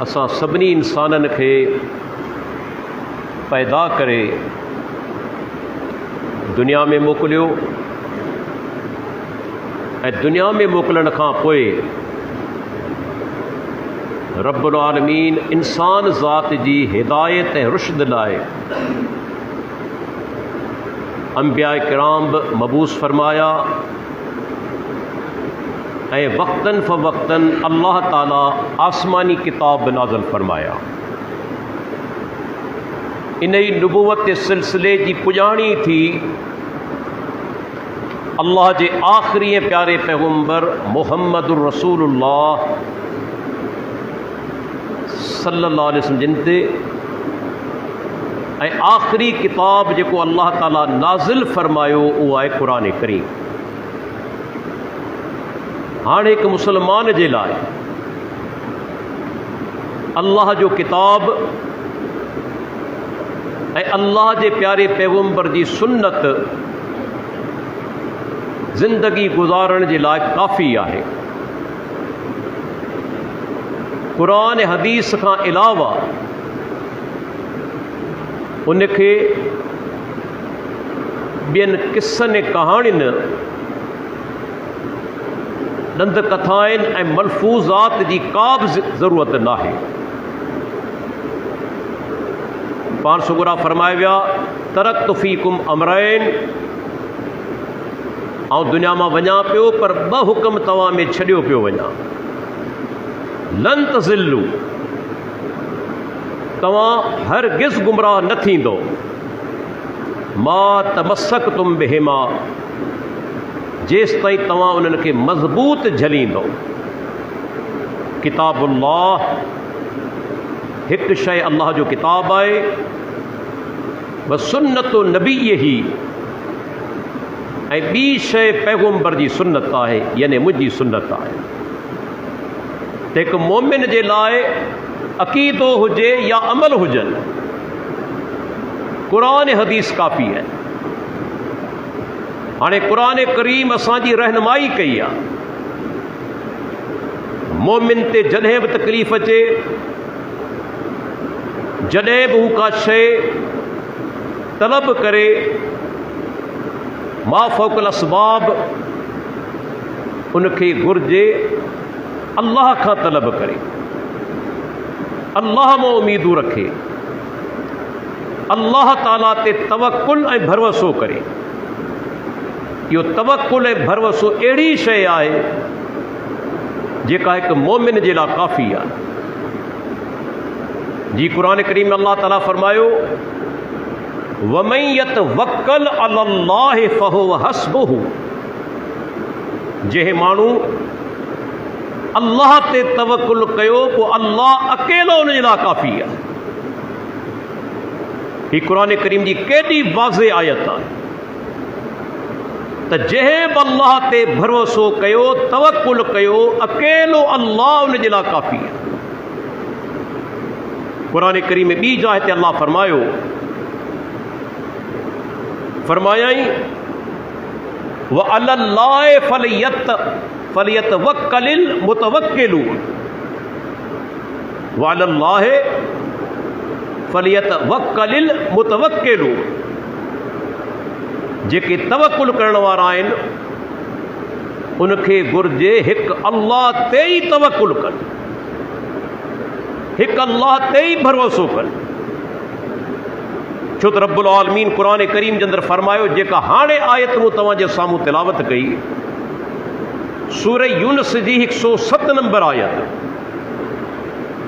असां सभिनी इंसाननि खे पैदा करे दुनिया में मोकिलियो ऐं दुनिया में मोकिलण खां पोइ रब्बुल आलमीन इंसान ज़ात जी हिदायत ऐं रुश्द लाइ अंबिया किराम मबूस फरमाया ऐं वक्तन फ़वक्तन अल्लाह ताला आसमानी किताब नाज़िल फरमाया। इन ई नबूवत सिलसिले जी पुॼाणी थी अल्लाह जे आख़िरी प्यारे पैगम्बर मुहम्मदुर रसूलुल्लाह सल्लल्लाहु अलैहि वसल्लम जिन ते ऐं आख़िरी किताब जेको अल्लाह ताला नाज़िल फरमायो उहो आहे क़ुरान करीम। हाणे हिकु मुसलमान जे लाइ अल्लाह जो किताब ऐं अल्लाह जे प्यारे पैगम्बर जी सुन्नत ज़िंदगी गुज़ारण जे लाइ काफ़ी आहे। क़ुरान हदीस खां अलावा उनखे ॿियनि किस्सनि कहाणियुनि ॾंद कथाउनि ऐं मलफूज़ात जी का बि ज़रूरत नाहे। पाण सुगुरा फरमाए विया तरक़्तु फ़ीकुम अमरैन, ऐं दुनिया मां वञा पियो पर ॿ हुकम तव्हां में छॾियो पियो वञा। लन तज़िल्लू, तव्हां हरगिज़ गुमराह न थींदो। मा तमस्सकतुम बिहिमा, जेसि ताईं तव्हां उन्हनि खे मज़बूत झलींदो। किताबुल्लाह, हिकु शइ अल्लाह जो किताब आहे, व सुन्नत नबी ही, ऐं ॿी शइ पैगम्बर जी सुन्नत आहे, यानी मुंहिंजी सुन्नत आहे। त हिकु मोमिन जे लाइ अक़ीदो हुजे या अमल हुजनि, क़ुरान हदीस काफ़ी आहे। हाणे क़ुरान करीम असांजी रहनुमाई कई आहे। मोमिन ते जॾहिं बि तकलीफ़ अचे, जॾहिं बि हू का शइ तलब करे, मा फ़ौक़ल असबाब, उनखे घुर्जे अल्लाह खां तलब करे, अल्लाह मां उम्मीदूं रखे, अल्लाह ताला ते तवक्कुल ऐं भरवसो करे। इहो तवक्कुल ऐं भरवसो अहिड़ी शइ आहे जेका हिकु मोमिन जे लाइ काफ़ी आहे। जी क़ुरान करीम में अल्लाह ताला फरमायो वमन यतवक्कल अलल्लाहि फहुव हस्बुहु, जंहिं माण्हू अल्लाह ते तवक्कुल कयो पोइ अल्लाह अकेलो उन जे लाइ काफ़ी आहे। हीअ क़ुरान करीम जी केॾी वाज़े आयत आहे त जंहिं बि अल्लाह ते भरोसो कयो, तवक्कुल कयो, अकेलो अल्लाह उन जे लाइ काफ़ी आहे। क़ुरान करीम में ॿी जाइ ते अल्लाह फरमायाई व अलल्लाहि फलयतवक्कलिल मुतवक्किलून, व अलल्लाहि फलयतवक्कलिल मुतवक्किलून, जेके तवक्कुल करण वारा आहिनि उनखे घुर्जे हिकु अल्लाह ते ई तवक्कुल कनि, हिकु अल्लाह ते ई भरोसो कनि। छो त रब्बुल आलमीन क़ुरान करीम जे अंदरि फरमायो, जेका हाणे आयत मूं तव्हांजे साम्हूं तिलावत कई, सूरह यूनुस जी 107 नंबर आयत,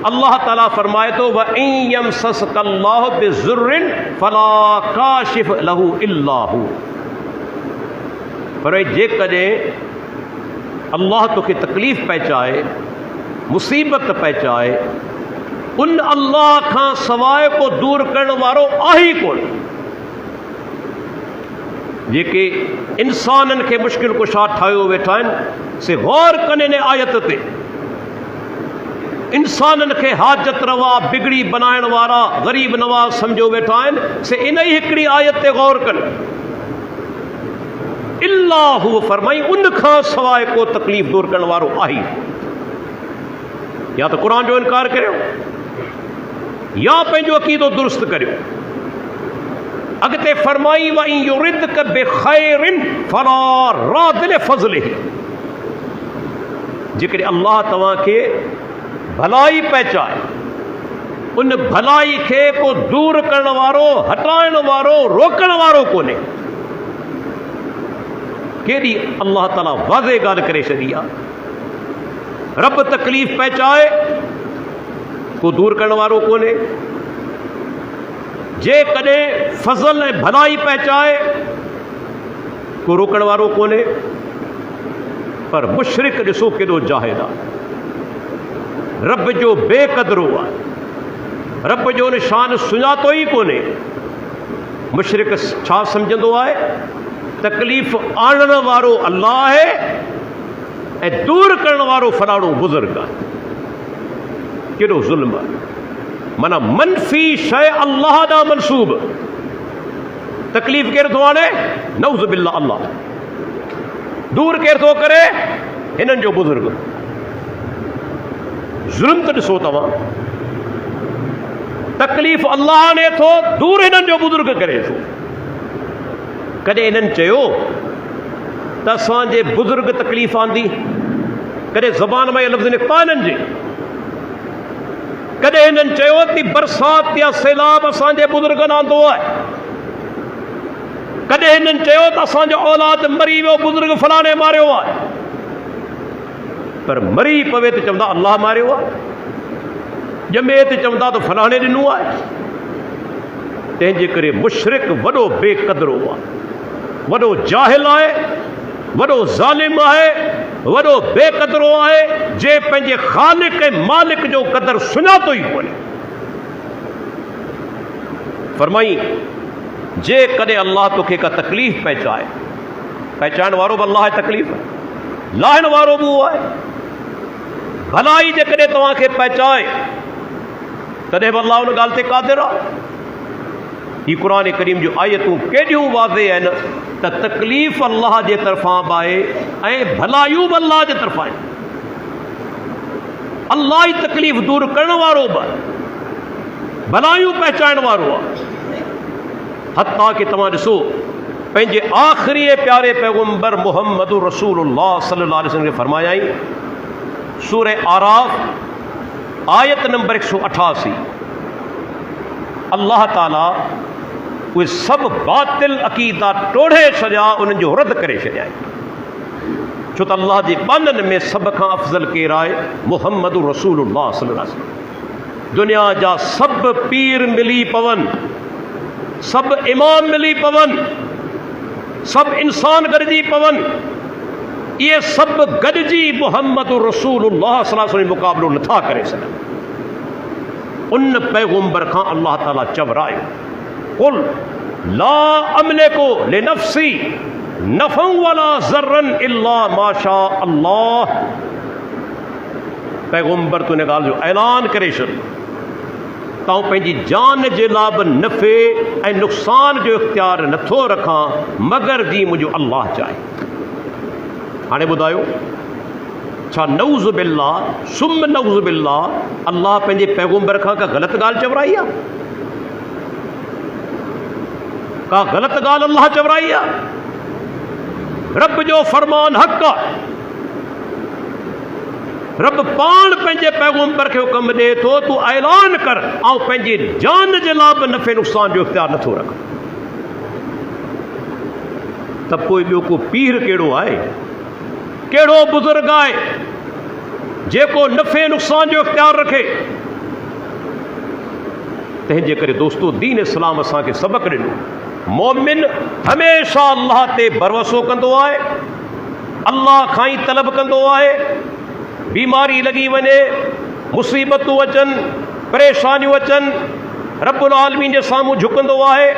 अल्लाह ताला फरमाए थो व इन यमससकल्लाहु बिज़ुर्रिन फला काशिफ लहू इल्ला हू, पर जेकॾहिं अल्लाह तोखे तकलीफ़ पहुचाए, मुसीबत पहुचाए, उन अल्लाह खां सवाइ को दूर करण वारो आहे ई कोन। जेके इंसाननि खे मुश्किल कुशा ठाहियो वेठा आहिनि से गौर कनि इन आयत ते। इंसाननि खे हाजत रवा बिगड़ी बनाइण वारा ग़रीब नवाज़ सम्झो वेठा आहिनि से इन ई हिकिड़ी आयत ते गौर कनि। इल्लाहु फरमाई, उन खां सवाइ को तकलीफ़ दूर करण वारो आहे। या तो कुरान जो इनकार करियो या पंहिंजो अक़ीदो दुरुस्त करियो। अॻिते फरमाई व इन युरिदक बिखैरिन फला राद लिफज़लिही, जेकॾहिं अल्लाह तव्हांखे भलाई पहुचाए, उन भलाई खे को दूर करण वारो, हटाइण वारो, रोकण वारो कोन्हे। केॾी अल्लाह ताला वाज़े ॻाल्हि करे छॾी आहे। रब तकलीफ़ पहुचाए, को दूर करण वारो कोन्हे। जेकॾहिं फज़ल ऐं भलाई पहुचाए, को रोकण वारो कोन्हे। पर मुशरिक ॾिसो केॾो जाहिद आहे, रब जो बेक़दरो आहे, रब जो निशान सुञातो ई कोन्हे। मुशरिक छा सम्झंदो आहे? तकलीफ़ आणण वारो अल्लाह आहे ऐं दूर करण वारो फलाणो बुज़ुर्ग आहे। केॾो ज़ुल्म आहे। माना मनफ़ी शइ अल्लाह ॾांहुं मनसूब। तकलीफ़ केरु थो आणे? नऊज़ बिल्लाह अल्लाह। दूर केरु थो करे? हिननि जो बुज़ुर्ग। ज़ुल्म त ॾिसो तव्हां, तकलीफ़ अल्लाह आणे थो, दूर हिननि जो बुज़ुर्ग करे थो। कॾहिं हिननि चयो त असांजे बुज़ुर्ग तकलीफ़ आंदी? कॾहिं ज़बान में लफ़्ज़ निकिता हिननि जे? कॾहिं हिननि चयो त बरसाति या सैलाब असांजे बुज़ुर्गनि आंदो आहे? कॾहिं हिननि चयो त असांजो औलाद मरी वियो, बुज़ुर्ग फलाणे मारियो आहे? पर मरी पवे त चवंदा अल्लाह मारियो आहे, ॼमे त चवंदा त फलाणे ॾिनो आहे। तंहिंजे करे मुशरिक वॾो बेक़दरो आहे, वॾो जाहिल आहे, वॾो ज़ालिम आहे, वॾो बेक़दरो आहे, जे पंहिंजे ख़ालिक ऐं मालिक जो क़दर सुञातो ई कोन्हे। फरमाई जेकॾहिं अल्लाह तोखे का तकलीफ़ पहुचाए, पहुचाइण वारो बि अल्लाह आहे, तकलीफ़ लाहिण वारो बि उहो आहे। भलाई जेकॾहिं तव्हांखे पहुचाए, तॾहिं बि अल्लाह उन ॻाल्हि ते क़ादिर आहे। ही क़ुरान करीम जूं आयतूं केॾियूं वाज़े आहिनि त तकलीफ़ अल्लाह जे तरफ़ां बि आहे ऐं भलायूं बि अल्लाह जे तरफ़ां आहिनि। अल्लाह ई तकलीफ़ दूर करण वारो बि आहे, भलायूं पहुचाइण वारो आहे। हत्ता कि तव्हां ॾिसो पंहिंजे आख़िरी प्यारे पैगम्बर मुहम्मद रसूलुल्लाह सल्लल्लाहु अलैहि वसल्लम खे फरमायाई, सूरह आराफ आयत नंबर 188, अल्लाह ताला उहे सभु बातिल अक़ीदा टोड़े छॾिया, उन्हनि जो रद्द करे छॾिया। छो त अल्लाह जे बाननि में सभ खां अफ़ज़ल केरु आहे? मुहम्मद रसूलुल्लाह सल्लल्लाहु अलैहि वसल्लम। दुनिया जा सभु पीर मिली पवनि, सभु इमाम मिली पवनि, सभु इंसान गॾिजी पवनि, इहे सभु गॾिजी मुहम्मद रसूलुल्लाह सल्लल्लाहु अलैहि वसल्लम मुक़ाबिलो नथा करे सघनि। उन पैगम्बर खां अल्लाह ताला चवरायो, कुल ला अमलिकु लिनफ्सी नफ़अन वला ज़र्रन इल्ला माशा अल्लाह। पैगम्बर तूं इन ॻाल्हि जो ऐलान करे छॾ, तां पंहिंजी जान जे लाइ बि नफ़े ऐं नुक़सान जो इख़्तियार नथो रखां मगर जी मुंहिंजो अल्लाह चाहे। हाणे ॿुधायो, छा नऊज़ बिल्लाह सुम नऊज़ बिल्लाह अल्लाह पंहिंजे पैगम्बर खां का ग़लति ॻाल्हि चवराई आहे? का ग़लति ॻाल्हि अल्लाह चवराई आहे? रब जो फरमान हक़ आहे। रब पाण पंहिंजे पैगम्बर खे हुकम ॾिए थो, तूं ऐलान कर, ऐं पंहिंजी जान जे लाइ बि नफ़े नुक़सान जो इख़्तियार नथो रख। त पोइ ॿियो को पीर कहिड़ो आहे, कहिड़ो बुज़ुर्ग आहे जेको नफ़े नुक़सान जो इख़्तियार रखे? तंहिंजे करे दोस्तो, दीन इस्लाम असांखे सबक़ ॾिनो, मोमिन हमेशह अल्लाह ते भरोसो कंदो आहे, अल्लाह खां ई तलब कंदो आहे। बीमारी लॻी वञे, मुसीबतूं अचनि, परेशानियूं अचनि, रब्बुल आलमीन जे साम्हूं झुकंदो आहे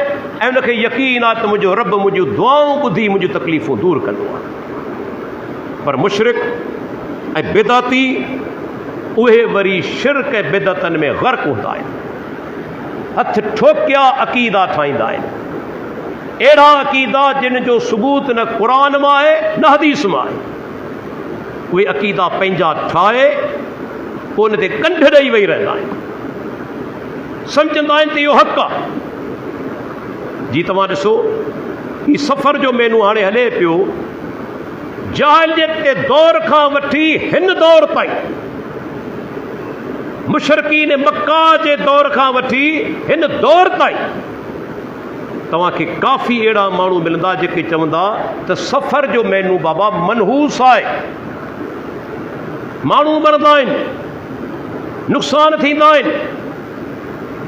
ऐं उनखे यकीन आहे त मुंहिंजो रब मुंहिंजूं दुआऊं ॿुधी मुंहिंजूं तकलीफ़ूं दूर कंदो आहे। पर मुशरिक ऐं बिदाती उहे वरी शिरक ऐं बिदतनि में ग़र्क़ हूंदा आहिनि, हथ ठोकिया अक़ीदा ठाहींदा आहिनि, अहिड़ा अक़ीदा जिन जो सबूत न क़ुरान मां आहे न हदीस मां आहे। उहे अक़ीदा पंहिंजा ठाहे पोइ हुन ते कंढ ॾेई वेही रहंदा आहिनि, सम्झंदा आहिनि त इहो हक़ आहे। जी तव्हां ॾिसो ही सफ़र जो मेनू हाणे हले पियो, जाहिलियत जे दौर खां वठी हिन दौर ताईं, मुशरकीन मक्का जे दौर खां वठी हिन दौर ताईं तव्हांखे काफ़ी अहिड़ा माण्हू मिलंदा जेके चवंदा त सफ़र जो मेनू बाबा मनहूस आहे, माण्हू मरंदा आहिनि, नुक़सान थींदा आहिनि।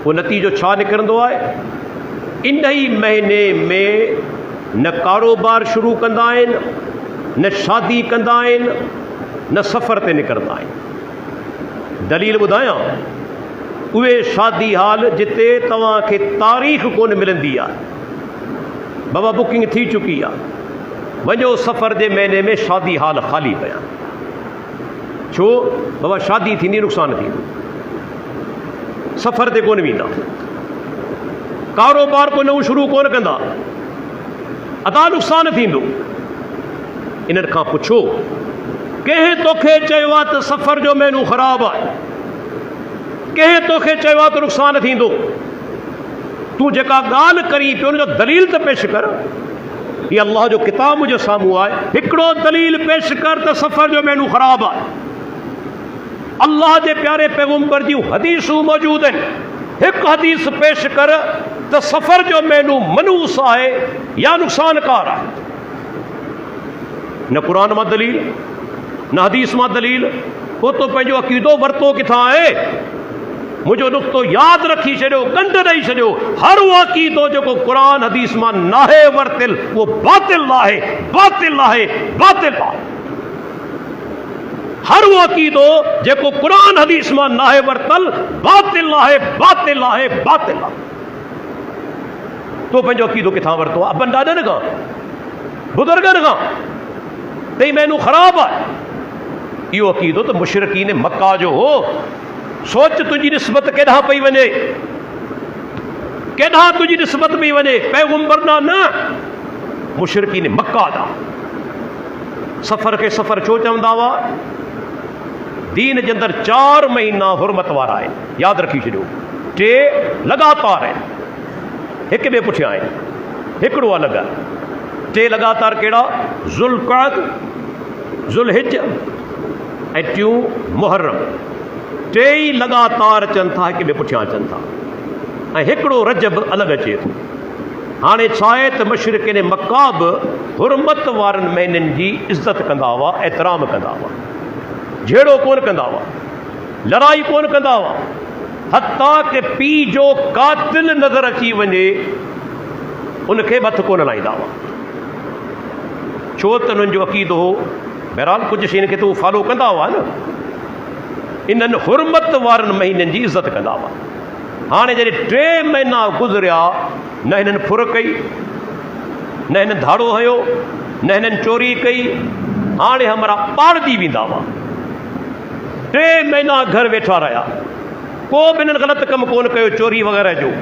पोइ नतीजो छा निकिरंदो आहे? इन ई महीने में न कारोबार शुरू कंदा आहिनि, न शादी कंदा आहिनि, न सफ़र ते निकिरंदा आहिनि। दलील ॿुधायां, उहे शादी हाल जिते तव्हांखे तारीख़ कोन मिलंदी आहे, बाबा बुकिंग थी चुकी आहे, वञो सफ़र जे महीने में शादी हाल ख़ाली पिया। छो? बाबा शादी थींदी नुक़सान थींदो, सफ़र ते कोन वेंदा, कारोबार को नओं शुरू कोन कंदा, अदा नुक़सान थींदो। इन्हनि खां पुछो कंहिं तोखे चयो आहे त सफ़र जो महीनो ख़राबु आहे, कंहिं तोखे चयो आहे त नुक़सान थींदो? तूं जेका ॻाल्हि करी पियो उनजो दलील त पेश कर। हीअ अल्लाह जो किताब मुंहिंजे साम्हूं आहे, हिकिड़ो दलील पेश कर त सफ़र जो महीनो ख़राबु आहे। अल्लाह जे प्यारे पैगंबर जूं हदीसूं मौजूदु आहिनि, हिकु हदीस पेश कर त सफ़र जो महीनो मनूस आहे या नुक़सानकार आहे। न क़ुरान मां दलील, न हदीस मां दलील, पोइ तो पंहिंजो अक़ीदो वरितो किथां आहे? मुंहिंजो नुक़्तो यादि रखी छॾियो, गंढ ॾेई छॾियो, हर उहो अक़ीदो जेको क़ुरान हदीस मां नाहे वरितल उहो बातिल आहे, बातिल आहे, बातिल आहे। हर उहो अक़ीदो जेको क़ुरान हदीस मां नाहे वरितल बातिल आहे, बातिल आहे, बातिल आहे। तो पंहिंजो अक़ीदो किथां वरितो आहे? अबनि ॾाॾनि खां, बुज़ुर्गनि खां। तई मैनू ख़राबु आहे। इहो अक़ीदो त मुशरिकीन मक्का जो हो। सोच तुंहिंजी निस्बत केॾांहुं पई वञे, केॾांहुं तुंहिंजी निस्बत पई वञे, पैगंबर ॾांहुं न, मुशरिकीन मक्का ॾांहुं। सफ़र खे सफ़र छो चवंदा हुआ? दीन जे अंदरि 4 महीना हुरमत वारा आहिनि, यादि रखी छॾियो। 3 लगातार आहिनि, हिक ॿिए पुठियां आहिनि, हिकिड़ो अलॻि आहे। 3 लगातार कहिड़ा? ज़ुल्क़अद, ज़ुल्हिज ऐं 3 मुहर्रम। 3 ई लगातार अचनि था, हिक ॿिए पुठियां अचनि था, ऐं हिकिड़ो रजब अलॻि अचे थो। हाणे छा आहे त मशरिकीन मक्का बि हुरमत वारनि महीननि जी इज़त कंदा हुआ, एतिराम कंदा हुआ, झेड़ो कोन कंदा हुआ, लड़ाई कोन कंदा हुआ। हता के पीउ जो कातिल नज़र अची वञे उनखे हथु कोन लाहींदा हुआ। छो त उन्हनि जो अक़ीदो हो, बहरहाल कुझु शयुनि खे त उहे फॉलो कंदा हुआ न, इन्हनि हुरमत वारनि महीननि जी इज़त कंदा हुआ। हाणे जॾहिं 3 महीना गुज़रिया, न हिननि फुर कई, न हिननि धाड़ो हयो, न हिननि चोरी कई। हाणे हमारा पाड़दी वेंदा हुआ, 3 महीना घर वेठा रहिया, को बि हिननि ग़लति कमु कोन कयो चोरी वग़ैरह जो।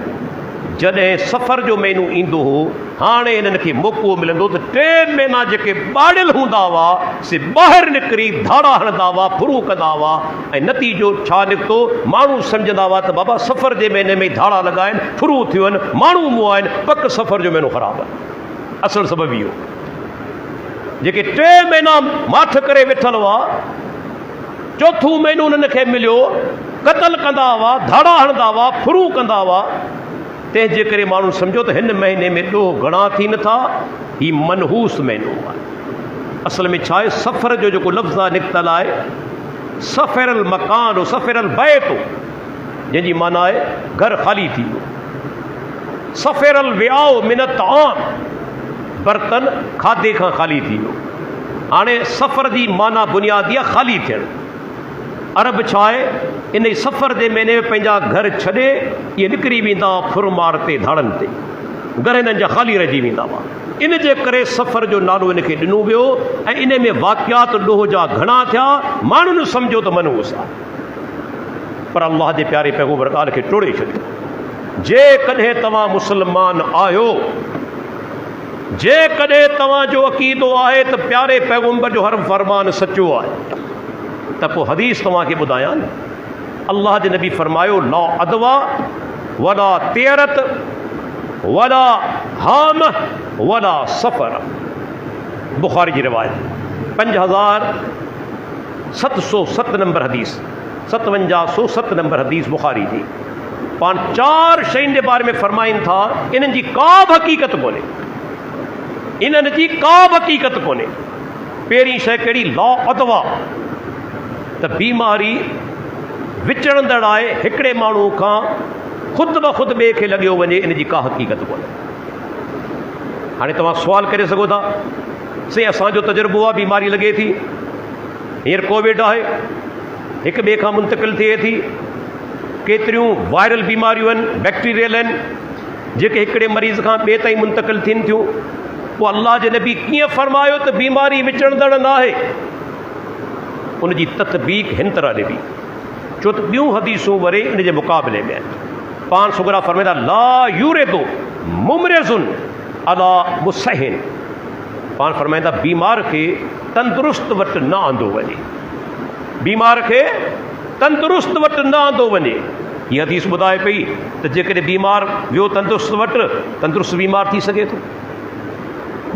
जॾहिं सफ़र जो महीनो ईंदो हो, हाणे हिननि खे मौक़ो मिलंदो त 3 महीना जेके ॿाड़ियल हूंदा हुआ से ॿाहिरि निकिरी धाड़ा हणंदा हुआ, फुरू कंदा हुआ। ऐं नतीजो छा निकितो? माण्हू सम्झंदा हुआ त बाबा सफ़र जे महीने में धाड़ा लॻाइनि, फुरू थियूं आहिनि, माण्हू मुआइनि, पक सफ़र जो महीनो ख़राबु आहे। असुलु सबबु इहो, जेके 3 महीना माठ करे वेठल हुआ, 4थो महीनो उन्हनि खे मिलियो, क़तल कंदा हुआ, धाड़ा हणंदा हुआ, फुरू कंदा हुआ। तंहिंजे करे माण्हू सम्झो त हिन महीने में ॾोह घणा थी नथा, ही मनहूस महीनो आहे। असल में छा आहे? सफ़र जो जेको लफ़्ज़ आहे निकितल आहे सफ़रल मकान, सफ़रल बैत, जंहिंजी माना आहे घर ख़ाली थी वियो। सफ़रल वियाओ मिनत आम, बर्तन खाधे खां ख़ाली थी वियो। हाणे सफ़र जी माना बुनियादी आहे ख़ाली थियणु। अरब छा आहे? इन सफ़र जे महीने में पंहिंजा घर छॾे इहे निकिरी वेंदा फुरमार ते, धाड़नि ते, घर हिननि जा ख़ाली रहिजी वेंदा हुआ। इन जे करे सफ़र जो नालो इनखे ॾिनो वियो, ऐं इन में वाक़ियात ॾोह जा घणा थिया। माण्हुनि सम्झो त मनहूस आहे, पर अल्लाह जे प्यारे पैगंबर ॻाल्हि खे टोड़े छॾियो। जेकॾहिं तव्हां मुस्लमान आहियो, जेकॾहिं तव्हांजो अक़ीदो आहे त प्यारे पैगंबर जो हर फरमान सचो आहे, त पोइ हदीस तव्हांखे ॿुधायां न। अल्लाह जे नबी फरमायो ला अदवा वला तियरत वला हाम वला सफ़र। बुखारी जी रिवायत 5707 नंबर हदीस, 5707 नंबर हदीस बुखारी जी। पाण 4 शयुनि जे बारे में फरमाइनि था, इन्हनि जी का बि हक़ीक़त कोन्हे, इन्हनि जी का बि हक़ीक़त कोन्हे। पहिरीं शइ कहिड़ी? ला अदवा, त बीमारी विचड़ंदड़ आहे हिकिड़े माण्हू खां ख़ुदि ब ख़ुदि ॿिए खे लॻियो वञे, इन जी का हक़ीक़त कोन्हे। हाणे तव्हां सुवाल करे सघो था, से असांजो तजुर्बो आहे, बीमारी लॻे थी, हींअर कोविड आहे, हिक ॿिए खां मुंतक़िल थिए थी, केतिरियूं वायरल बीमारियूं आहिनि, बैक्टीरियल आहिनि, जेके हिकिड़े मरीज़ खां ॿिए ताईं मुंतक़िल थियनि थियूं। पोइ अल्लाह जे नबी कीअं फरमायो त बीमारी विचड़ंदड़ न आहे? उन जी ततबीक हिन तरह ॾिनी, छो त ॿियूं हदीसूं वरी इन जे मुक़ाबले में आहिनि। पाण सुगरा फरमाईंदा ला यूरिदु मुमरिज़ुन अला मुसहिन। पाण फरमाईंदा बीमार खे तंदुरुस्त वटि न आंदो वञे, बीमार खे तंदुरुस्त वटि न आंदो वञे। हीअ हदीस ॿुधाए पई त जेकॾहिं बीमार वियो तंदुरुस्त वटि, तंदुरुस्त बीमार थी सघे थो।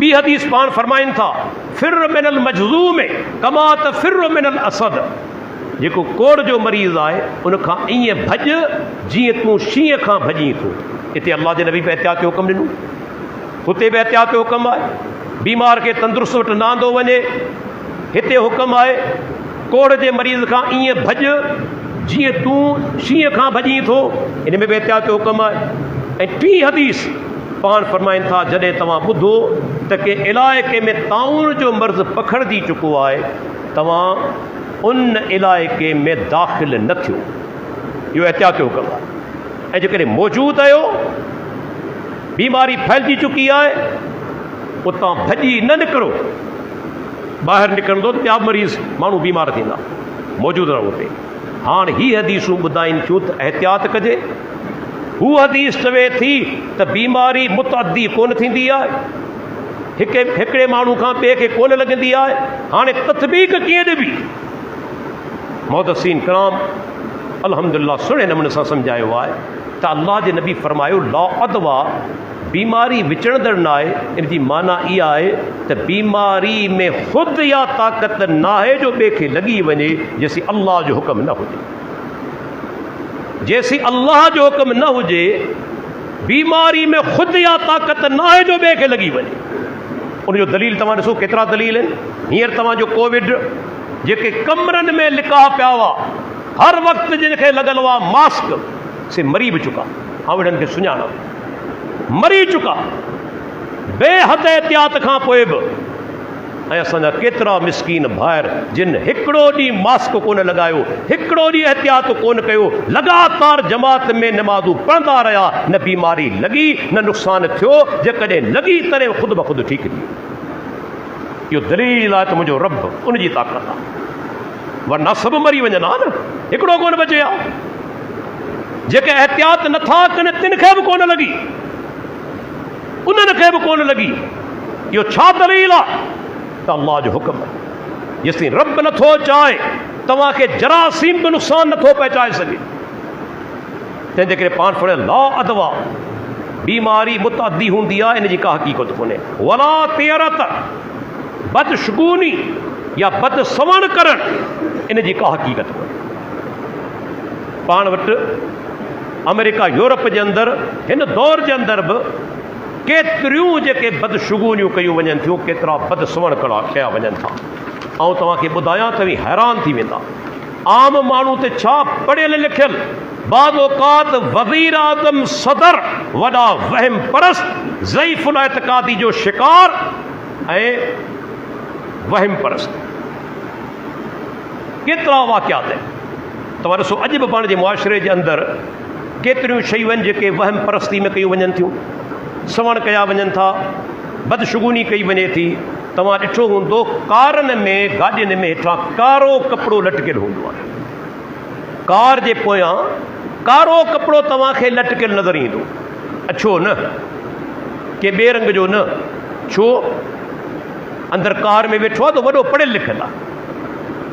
ॿी हदीस पाण फरमाइनि था फिर मिनल मजज़ूम कमा त फिर मिनल असद। जेको कोड़ जो मरीज़ आहे उनखां ईअं भॼ जीअं तूं शींहं खां भॼीं थो। हिते अल्लाह जे नबी बि एहतियात जो हुकुम ॾिनो, हुते बि एहतियात जो हुकुम आहे, बीमार खे तंदुरुस्त वटि न आंदो वञे। हिते हुकुम आहे कोड़ जे मरीज़ खां ईअं भॼ जीअं तूं शींहं खां भॼीं थो, इन में बि एहतियात जो हुकुम आहे। ऐं टी हदीस पाण फरमाइनि था जॾहिं तव्हां ॿुधो त के इलाइक़े में ताउन जो मर्ज़ पखिड़िजी चुको आहे, तव्हां उन इलाइक़े में दाख़िल न थियो, इहो एहतियात जो हुकुम आहे। ऐं जेकॾहिं मौजूदु आहियो, बीमारी फैलिजी चुकी आहे, उतां भॼी न निकिरो, ॿाहिरि निकिरंदो त ॿिया मरीज़ माण्हू बीमार थींदा, मौजूदु रहो हुते। हाणे हीअ हदीसूं ॿुधाइनि थियूं त एहतियात कजे। हू हदीस चवे थी त बीमारी मुतअद्दी कोन थींदी आहे, हिकिड़े माण्हू खां ॿिए खे कोन लॻंदी आहे। हाणे तत्बीक कीअं ॾिबी? मुहद्दिसीन किराम अल्हम्दुलिल्लाह सुहिणे नमूने सां सम्झायो आहे त अल्लाह जे नबी फरमायो ला अदवा, बीमारी विचड़ंदड़ न आहे। इन जी माना इहा आहे त बीमारी में ख़ुदि या ताक़त न आहे जो ॿिए खे लॻी वञे, जेसीं अल्लाह जो हुकुम न हुजे। जेसीं अल्लाह जो हुकुम न हुजे, बीमारी में ख़ुदि या ताक़त न आहे जो ॿिए खे लॻी वञे। उनजो दलील तव्हां ॾिसो केतिरा दलील आहिनि। हींअर तव्हांजो कोविड, जेके कमरनि में लिका पिया हुआ, हर वक़्तु जिनखे लॻल हुआ मास्क, से मरी बि चुका। ऐं इन्हनि खे सुञाणा, मरी चुका बेहद एहतियात खां पोइ बि। ऐं असांजा केतिरा मिसकीन भाइर जिन हिकिड़ो ॾींहुं मास्क कोन लॻायो, हिकिड़ो ॾींहुं एहतियात कोन कयो, लगातार जमात में नमाज़ूं पढ़ंदा रहिया, न बीमारी लॻी न नुक़सानु थियो। जेकॾहिं लॻी तॾहिं ख़ुदि ब ख़ुदि ठीकु थी। इहो दलील आहे त मुंहिंजो रब उनजी ताक़त आहे, वरना सभु मरी वञनि हा न, हिकिड़ो कोन बचे हा। जेके एहतियात नथा कनि तिन खे बि कोन लॻी, उन्हनि खे बि कोन लॻी। इहो छा दलील आहे? त अल्लाह जो हुकुम आहे। जेसीं रब नथो चाहे तव्हांखे जरासीम बि नुक़सानु नथो पहुचाए सघे। तंहिंजे करे पाण फड़े ला अदवा, बीमारी मुतअद्दी हूंदी आहे, इन जी का हक़ीक़त कोन्हे। वला तियरत, बदशगुनी या बदसवण करणु, इन जी का हक़ीक़त कोन्हे। पाण वटि अमेरिका यूरोप जे अंदरि हिन दौर जे अंदरि बि केतिरियूं जेके बदशगुनियूं कयूं वञनि थियूं, केतिरा बदसवण कया वञनि था। ऐं तव्हांखे ॿुधायां त हैरान थी वेंदा, आम माण्हू ते छा पढ़ियल लिखियल, बाद औकात वज़ीर आज़म सदर वॾा वहम परस्त, ज़ईफ़ुल एतिक़ादी जो शिकार ऐं वहम परस्त। केतिरा वाक़ियात आहिनि। तव्हां ॾिसो अॼु बि पाण जे मुआशिरे जे अंदरि केतिरियूं शयूं आहिनि जेके वहम परस्ती में कयूं वञनि थियूं, सवण कया वञनि था, बदशगुनी कई वञे थी। तव्हां ॾिठो हूंदो कारनि में, गाॾियुनि में हेठां कारो कपिड़ो लटकियल हूंदो आहे। कार जे पोयां कारो कपिड़ो तव्हांखे लटकियल नज़र ईंदो। अछो न, के ॿिए रंग जो न। छो? अंदरि कार में वेठो आहे त वॾो पढ़ियल लिखियल आहे,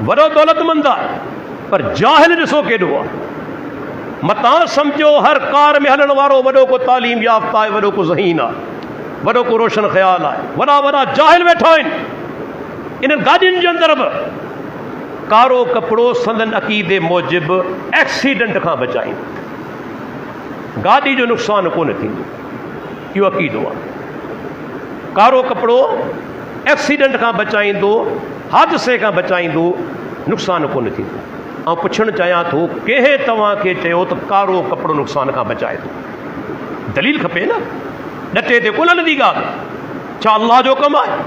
वॾो दौलतमंद आहे, पर जाहिल ॾिसो केॾो आहे। मता सम्झो हर कार में हलण वारो वॾो को तालीम याफ़्ता आहे, वॾो को ज़हीन आहे, वॾो को रोशन ख़्याल आहे, वॾा वॾा जाहिल वेठा आहिनि। इन्हनि गाॾियुनि जे अंदरि बि कारो कपिड़ो संदन अक़ीदे मूजिबि एक्सीडेंट खां बचाईंदो, गाॾी जो नुक़सानु कोन थींदो, इहो अक़ीदो आहे। कारो कपिड़ो एक्सीडेंट खां बचाईंदो, हादसे खां बचाईंदो, नुक़सानु कोन थींदो। ऐं पुछणु चाहियां थो, कंहिं तव्हांखे चयो त कारो कपिड़ो नुक़सान खां बचाए थो? दलील खपे न, ॾटे ते कोन हलंदी ॻाल्हि। छा अल्लाह जो कमु आहे?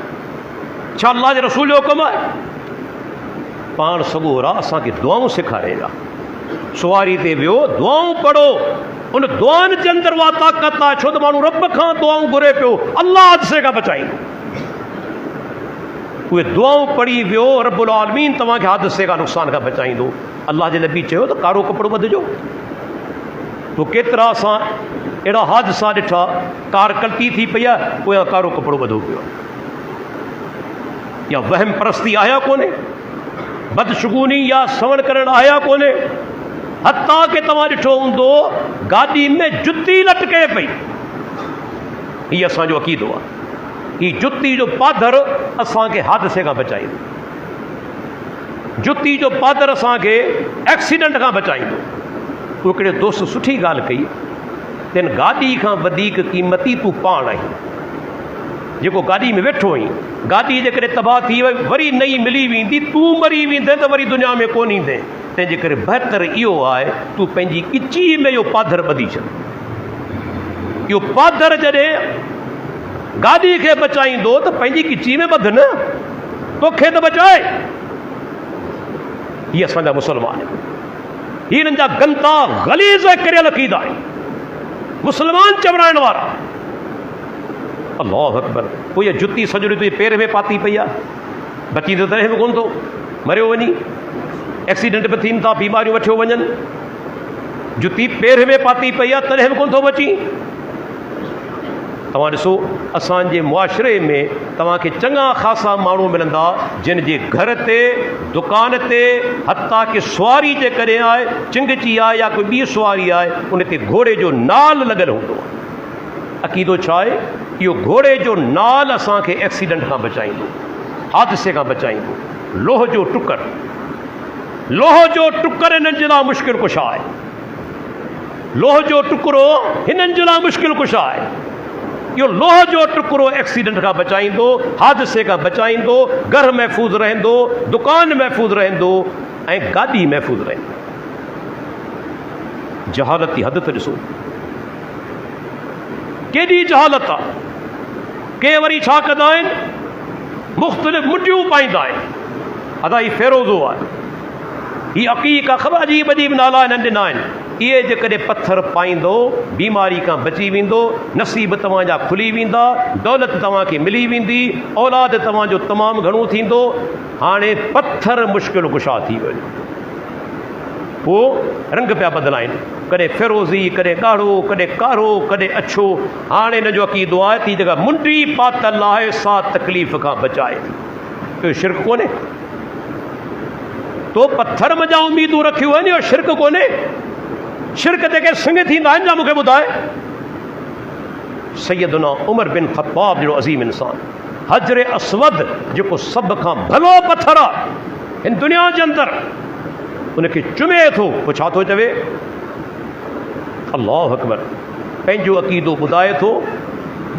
छा अल्लाह जे रसूल जो कमु आहे? पाण सॻो राह असांखे दुआऊं सेखारेगा। सुवारी ते वियो, दुआऊं पढ़ो, उन दुआनि जे अंदरि उहा ताक़त आहे। छो त माण्हू रब खां दुआऊं घुरे पियो, अल्लाह हादसे खां बचाईंदो। उहे दुआऊं पढ़ी वियो, रब्बुल आलमीन तव्हांखे हादसे खां नुक़सान खां बचाईंदो। अल्लाह जे नबी चयो त कारो कपिड़ो ॿधजो। पोइ केतिरा असां अहिड़ा हादसा ॾिठा, कार कल्टी थी पई आहे, पोयां कारो कपिड़ो ॿधो पियो आहे। या वहम परस्ती आया कोन्हे, बदशगुनी या सवण करण आया कोन्हे। हता के तव्हां ॾिठो हूंदो गाॾी में जुती लटके पई, हीअ असांजो अक़ीदो आहे। ही जुती जो पादर असांखे हादसे खां बचाईंदो, जुती जो पादर असांखे एक्सीडेंट खां बचाईंदो। तूं हिकिड़े दोस्त सुठी ॻाल्हि कई, तिन गाॾी खां वधीक क़ीमती तूं पाण आहीं। जेको गाॾी में वेठो आहीं, गाॾी जे करे तबाह थी वई, वरी नई मिली वेंदी, तूं मरी वेंदे त वरी दुनिया में कोन ईंदे। तंहिंजे करे बहितर इहो आहे तूं पंहिंजी किची में इहो पादर ॿधी छॾ। इहो पादर जॾहिं गाॾी खे बचाईंदो त पंहिंजी किची में ॿध न, तोखे त बचाए। हीअ असांजा मुस्लमान आहिनि, हीअ हिननि जा गंदा गलीज़ करियल अक़ीदा आहिनि, मुस्लमान चवराइण वारा। अल्लाहु अकबर। पोइ इहा जुती सॼो ॾींहुं तुंहिंजे पेर में पाती पई आहे, बची त तॾहिं बि कोन थो, मरियो वञी, एक्सीडेंट बि थियनि था, बीमारियूं वठियो वञनि, जुती पेर में पाती पई आहे तॾहिं बि कोन थो बची। तव्हां ॾिसो असांजे मुआशिरे में तव्हांखे चङा ख़ासा माण्हू मिलंदा जिन जे घर ते, दुकान ते, हता की सुवारी जे करे आहे, चिंगची आहे या कोई ॿी सुवारी आहे, उन ते घोड़े जो नाल लॻियलु हूंदो आहे। अक़ीदो छा आहे? इहो घोड़े जो नाल असांखे एक्सीडेंट खां बचाईंदो, हादसे खां बचाईंदो। लोह जो टुकर, लोह जो टुकर हिननि जे लाइ मुश्किल कुशा आहे। लोह जो टुकड़ो हिननि जे लाइ मुश्किल कुशा आहे। इहो लोह जो टुकड़ो एक्सीडेंट खां बचाईंदो, हादसे खां बचाईंदो, घर महफ़ूज़ रहंदो, दुकान महफ़ूज़ रहंदो ऐं गाॾी महफ़ूज़ रहंदी। जहालत जी हद त ॾिसो, केॾी जहालत आहे। के वरी छा कंदा आहिनि, मुख़्तलिफ़ मुंडियूं पाईंदा आहिनि। अदा ही फेरोज़ो आहे, ही अक़ीक़ आहे, ख़बर अजीब अजीब नाला हिननि ॾिना आहिनि। इहे जेकॾहिं पथर पाईंदो बीमारी खां बची वेंदो, नसीब तव्हांजा खुली वेंदा, दौलत तव्हांखे मिली वेंदी, औलाद तव्हांजो तमामु घणो थींदो। हाणे पथर मुश्किल कुशा थी वियो, पोइ रंग पिया बदिलाइनि, कॾहिं फिरोज़ी, कॾहिं ॻाढ़ो, कॾहिं कारो, कॾहिं अछो। हाणे हिन जो अक़ीदो आहे ती जॻह मुंडी पातल आहे, सा तकलीफ़ खां बचाए थी। इहो शिरक कोन्हे? तो पत्थर में जा उम्मीदूं रखियूं आहिनि, इहो शिरक कोन्हे? शिरक जेके सिंग थींदा आहिनि जा मूंखे ॿुधाए। सैयदना उमर बिन ख़त्ताब जहिड़ो अज़ीम इंसान, हजर असवद जेको सभ खां भलो पत्थर आहे हिन दुनिया जे अंदरि, उनखे चुमे थो, पोइ छा थो चवे? अल्लाहु अकबर। पंहिंजो अक़ीदो ॿुधाए थो,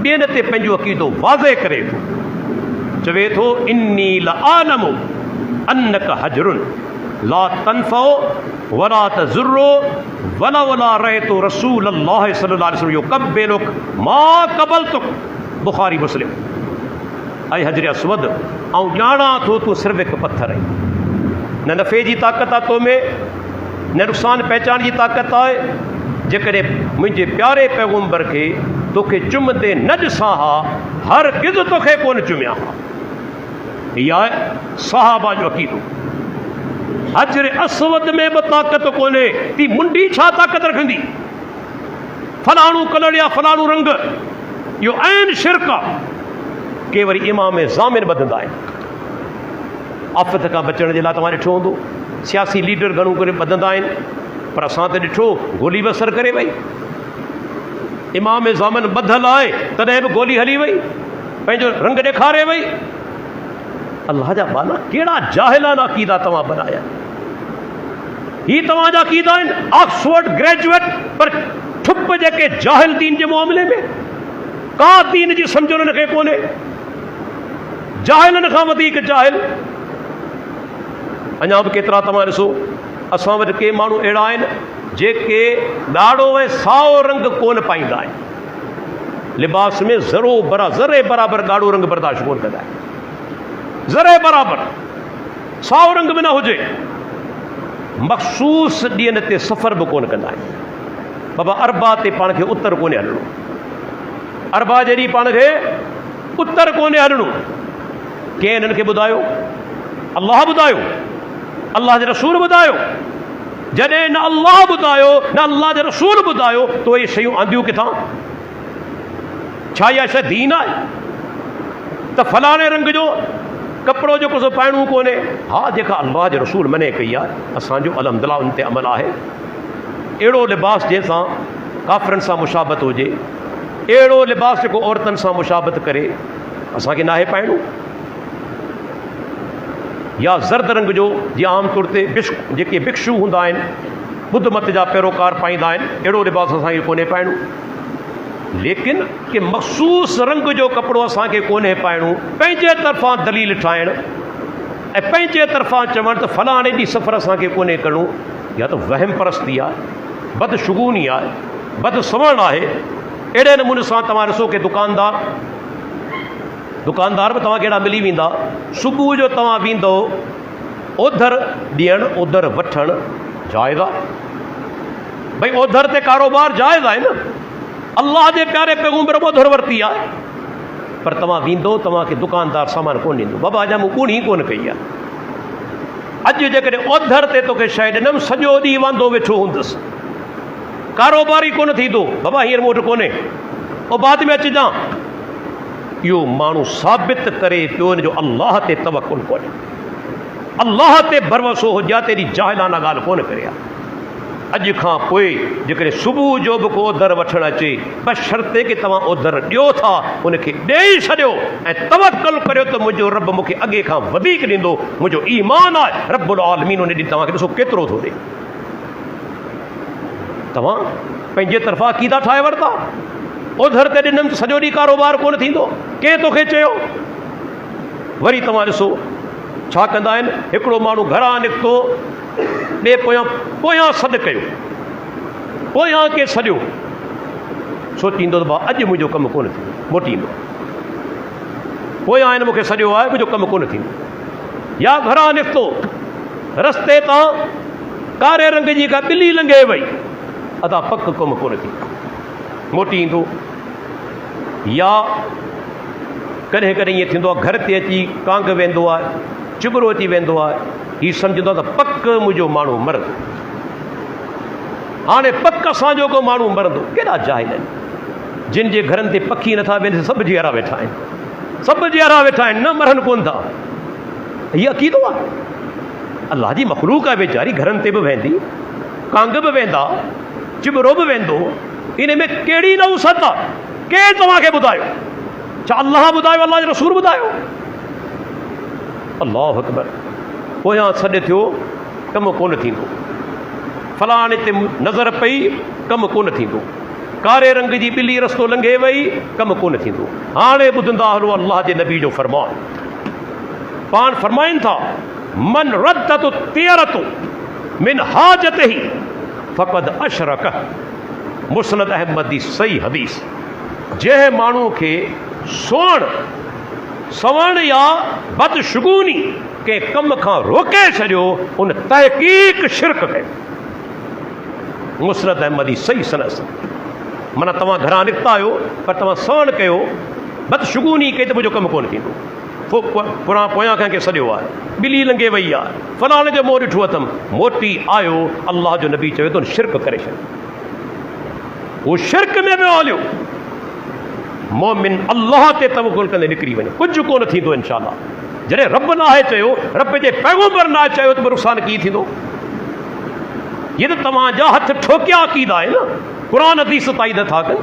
ॿियनि ते पंहिंजो अक़ीदो वाज़े करे थो। चवे थो इन्नी लआलमु अन्नक हजरुन ला तनफ़उ वला तज़ुर्रु वला वला रहतु रसूल अल्लाह सल्लल्लाहु अलैहि वसल्लम युक़ब्बिलुक मा क़बलतुक। बुख़ारी मुस्लिम। ऐं हजर असवद, ऐं ॼाणा थो तूं सिर्फ़ु हिकु पत्थर आहीं, न नफ़े जी ताक़त आहे तो में, न नुक़सान पहचान जी ताक़त आहे। जेकॾहिं मुंहिंजे प्यारे पैगम्बर खे तोखे चुमंदे न ॾिसां हा, हर गिज़ तोखे कोन चुमिया हा। इहा आहे सहाबा जो अक़ीदो। हजर असवद में बि ताक़त कोन्हे, ती मुंडी छा ताक़त रखंदी? फलाणो कलर या फलाणो रंग, इहो ऐन शिरक आहे। के वरी इमाम ज़ामिन ॿधंदा आहिनि, आफ़त खां बचण जे लाइ। तव्हां ॾिठो हूंदो सियासी लीडर घणो करे ॿधंदा आहिनि, पर असां त ॾिठो गोली बसर करे वई, इमाम ज़ामन ॿधल आहे तॾहिं बि गोली हली वई, पंहिंजो रंग ॾेखारे वई। अल्लाह जा बाला कहिड़ा जाहिलाना अक़ीदा तव्हां बनाया। ही तव्हांजा अक़ीदा आहिनि ऑक्सफोर्ड ग्रेजुएट, पर ठुप जेके जाहिल दीन जे मामले में का दीन जी सम्झ उन्हनि खे कोन्हे, जाहिलनि खां वधीक जाहिल। अञा बि केतिरा तव्हां ॾिसो, असां वटि के माण्हू अहिड़ा आहिनि जेके ॻाढ़ो ऐं साओ रंग कोन पाईंदा आहिनि, लिबास में ज़रे बराबरि ॻाढ़ो रंग बर्दाश्त कोन कंदा आहिनि, ज़रे बराबरि साओ रंग बि न हुजे, मख़सूस ॾींहंनि ते सफ़र बि कोन कंदा आहिनि। बाबा अरबा ते पाण खे उतर कोन्हे हलणो, अरबा जे ॾींहुं पाण खे उतर कोन्हे हलणो। कंहिं हिननि खे ॿुधायो? अल्लाह ॿुधायो, अल्लाह जे रसूल ॿुधायो। जॾहिं न अल्लाह ॿुधायो न अल्लाह जे रसूल ॿुधायो त इहे शयूं आंदियूं किथां? छा इहा शइ दीन आहे त फलाणे रंग जो कपिड़ो जेको सो पाइणो कोन्हे? हा, जेका अल्लाह जे रसूल मने कई आहे, असांजो अल्हम्दुलिल्लाह उन ते अमल आहे। अहिड़ो लिबास जंहिंसां काफ़िरनि सां मुशाबत हुजे, अहिड़ो लिबास जेको औरतुनि सां मुशाबत करे, असांखे नाहे पाइणो। या ज़र्द रंग जो जीअं आम तौर ते जेके भिक्षु हूंदा आहिनि, बुद्ध मत जा पैरोकार पाईंदा आहिनि, अहिड़ो लिबास असांखे कोन्हे पाइणो। लेकिन कि मख़सूस रंग जो कपिड़ो असांखे कोन्हे पाइणो, पंहिंजे तरफ़ां दलील ठाहिणु ऐं पंहिंजे तरफ़ां चवणु त फलाणे ॾींहुं सफ़र असांखे कोन्हे करिणो, या त वहम परस्ती आहे, बदशुगूनी आहे, बदसवण आहे। अहिड़े नमूने सां तव्हां ॾिसो कि दुकानदार बि तव्हांखे अहिड़ा मिली वेंदा। सुबुह जो तव्हां वेंदो, ओधर ॾियणु ओधर वठणु जाइज़ आहे, भई ओधर ते कारोबार जाइज़ आहे न, अल्लाह जे प्यारे पैगंबर ओधर वरिती आहे। पर तव्हां वेंदो, तव्हांखे दुकानदार सामान कोन ॾींदो, बाबा अञा मूं कूड़ी कोन कई आहे। अॼु जेकॾहिं ओधर ते तोखे शइ ॾिनमि, सॼो ॾींहुं वांदो वेठो हूंदुसि, कारोबार ई कोन थींदो, बाबा हींअर मूं वटि कोन्हे, पोइ बाद में अचिजां। इहो माण्हू साबित करे पियो हिन जो अल्लाह ते तवकुल कोन्हे, अल्लाह ते भरोसो हुजे त एॾी जाहिलाना ॻाल्हि कोन करे आहे। अॼु खां पोइ जेकॾहिं सुबुह जो बि को ओधर वठणु अचे, बसि शर्ते कि तव्हां ओधर ॾियो था, उनखे ॾेई छॾियो ऐं तवकुल करियो त मुंहिंजो रब मूंखे अॻे खां वधीक ॾींदो, मुंहिंजो ईमान आहे, रब्बुल आलमीन उन ॾींहुं तव्हांखे ॾिसो केतिरो थो ॾे। तव्हां पंहिंजे तरफ़ां कीदा ठाहे वरिता, ओधर ते ॾिनमि त सॼो ॾींहुं कारोबार कोन थींदो, कंहिं तोखे चयो? वरी तव्हां ॾिसो छा कंदा आहिनि, हिकिड़ो माण्हू घरां निकितो, ॿिए पोयां सॾु कयो, पोयां के सॼो सोचींदो त भाउ अॼु मुंहिंजो कमु कोन थींदो, मोटींदो, पोयां आहिनि मूंखे सॼो आहे, मुंहिंजो कमु कोन थींदो। या घरां निकितो, रस्ते तां कारे रंग जी का ॿिली लंघे वई, अदा पक कमु कोन थींदो, मोटी ईंदो। या कॾहिं कॾहिं ईअं थींदो आहे, घर ते अची कांग वेंदो आहे, चिबरो अची वेंदो आहे, हीउ सम्झंदो आहे त पक मुंहिंजो माण्हू मरंदो, हाणे पक असांजो को माण्हू मरंदो। केॾा जाहिल आहिनि, जिन जे घरनि ते पखी नथा वेंदे, सभु जीअरा वेठा आहिनि, सभु जीअरा वेठा आहिनि, न मरनि कोन था। हीअ अक़ीदो आहे, अल्लाह जी मखलूक आहे वेचारी, घरनि ते बि वेंदी, कांग बि वेंदा, चिबरो बि वेंदो, इन में कहिड़ी नौसत आहे? केरु तव्हांखे ॿुधायो? छा अल्लाह ॿुधायो, अल्लाह जो रसूल ॿुधायो? अल्लाहु अकबर। पोयां सॾु थियो, कमु कोन थींदो, फलाणे ते नज़र पई, कमु कोन थींदो, कारे रंग जी ॿिली रस्तो लंघे वई, कमु कोन थींदो। हाणे ॿुधंदा हलो अल्लाह जे नबी जो फरमान, पाण फरमाइनि था, मन रद्दत तियरत मिन हाजतिही फ़क़द अशरक। मुस्नद अहमद जी सही हदीस। जंहिं माण्हू खे सवण या बदशुगूनी के कम खां रोके छॾियो, उन तहक़ीक़ शिरक कयो। मुस्नद अहमद जी सही सनद। माना तव्हां घरां निकिता आहियो, पर तव्हां सवण कयो, बदशुगूनी कई त मुंहिंजो कमु कोन थींदो, पोयां कंहिंखे सॼो आहे, ॿिली लंघे वई आहे, फलाणे जो मुंहुं ॾिठो अथमि, मोटी आयो, अल्लाह जो नबी चयो त शिरक करे छॾियो। उहो शिरक में वियो हलियो। मोमिन अल्लाह ते तवकुल कंदे निकिरी वञे, कुझु कोन थींदो इंशाअल्लाह। जॾहिं रब न आहे चयो, रब जे पैगंबर न आहे चयो, त नुक़सान कीअं थींदो? ये तो तव्हांजा हथ ठोकिया अक़ीदा आहे न, क़ुरान हदीस ताईद था कनि।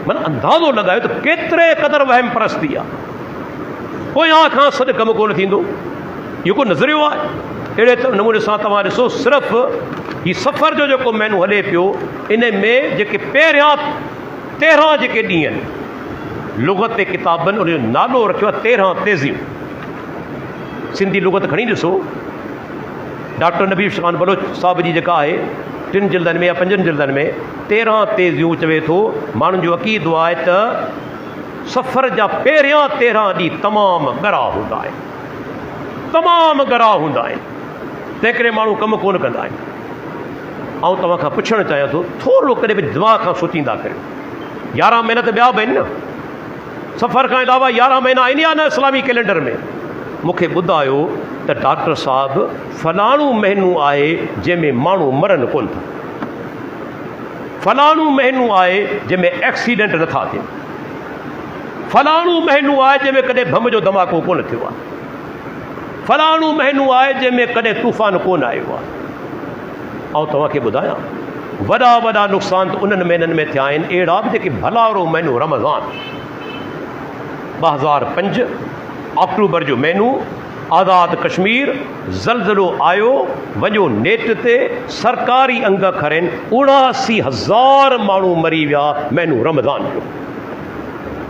मन अंदाज़ो लॻायो त केतिरे क़दुरु वहम परस्ती आहे। पोयां खां सॾु कमु कोन थींदो, इहो को नज़रियो आहे। अहिड़े नमूने सां तव्हां ॾिसो, सिर्फ़ु हीउ सफ़र जो जेको मैनू हले पियो, इन में जेके पहिरियां 13 जेके ॾींहं आहिनि, लुग़त किताबनि उनजो नालो रखियो आहे 13 तेज़ियूं। सिंधी लुग़त खणी ॾिसो, डॉक्टर नबी शान बलोच साहिब जी जेका आहे 3 जिल्दनि में या 5 जिल्दनि में 13 तेज़ियूं चवे थो। माण्हुनि जो अक़ीदो आहे त सफ़र जा पहिरियां 13 ॾींहं तमामु ॻरा हूंदा आहिनि, तमामु ॻरा हूंदा आहिनि, तंहिं करे माण्हू कमु कोन कंदा आहिनि। ऐं तव्हां खां पुछणु चाहियां थो, थोरो कॾहिं बि दिमाग़ खां सोचींदा करियो, 11 महीना त ॿिया बि आहिनि न, सफ़र खां अलावा 11 महीना आहिनि या न इस्लामी कैलेंडर में। मूंखे ॿुधायो त डॉक्टर साहिबु फलाणो महीनो आहे जंहिंमें माण्हू मरनि कोन था, फलाणो महीनो आहे जंहिंमें एक्सीडेंट नथा थियनि, फलाणो महीनो आहे जंहिंमें कॾहिं बम जो धमाको कोन थियो आहे, फलाणो महीनो आहे जंहिंमें कॾहिं तूफ़ान कोन आयो आहे। ऐं तव्हांखे ॿुधायां, वॾा वॾा नुक़सान त उन्हनि महीननि में थिया आहिनि, अहिड़ा बि जेके भलारो महीनो रमज़ान 2005 अक्टूबर जो महीनो, आज़ाद कश्मीर, ज़लज़लो आयो, वञो नेट ते सरकारी अंग खरनि, 79,000 माण्हू मरी विया महीनो रमज़ान जो।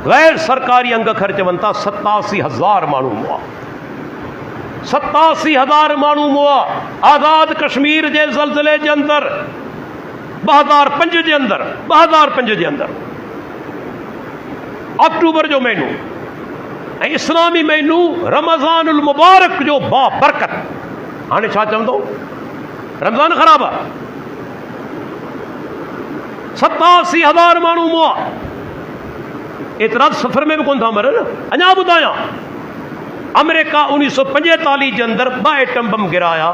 गैर सरकारी अंग खर चवनि था 87,000 माण्हू मुआ, 87,000 माण्हू मुआ आज़ाद कश्मीर जे ज़लज़ले जे अंदरि 2005 जे अंदरि, 2005 जे अंदरि अक्टूबर जो महीनो ऐं इस्लामी महीनो रमज़ानुल मुबारक जो बाबरकत। हाणे छा चवंदो, रमज़ान ख़राबु आहे, 87,000 माण्हू मुआ, एतिरा सफ़र में बि कोन था मरनि। अञा ॿुधायां, अमेरिका 1945 जे अंदरि 2 एटम बम किराया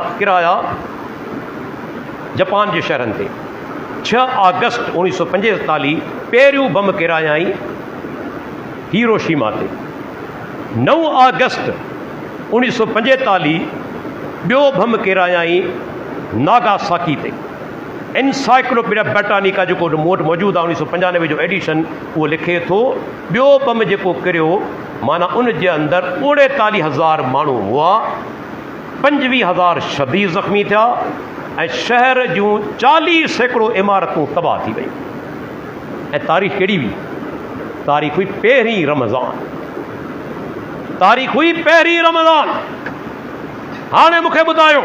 जापान जे शहरनि ते। 6 अगस्त 1945 पहिरियों बम किरायाई हिरोशिमा ते। 9 अगस्त 1945 ॿियो बम किरायाई नागासाकी ते। एनसाइक्लोपीडिया ब्रिटानिका जेको रिमोट मौजूदु आहे 1995 जो एडिशन, उहो लिखे थो ॿियो बम जेको किरियो, माना उन जे अंदरि 39,000 माण्हू हुआ, 25,000 शदीद ज़ख़्मी थिया ऐं शहर जूं 40% इमारतूं तबाह थी वयूं। ऐं तारीख़ कहिड़ी हुई? तारीख़ हुई पहिरीं रमज़ान, तारीख़ हुई पहिरीं रमज़ान। हाणे मूंखे ॿुधायो,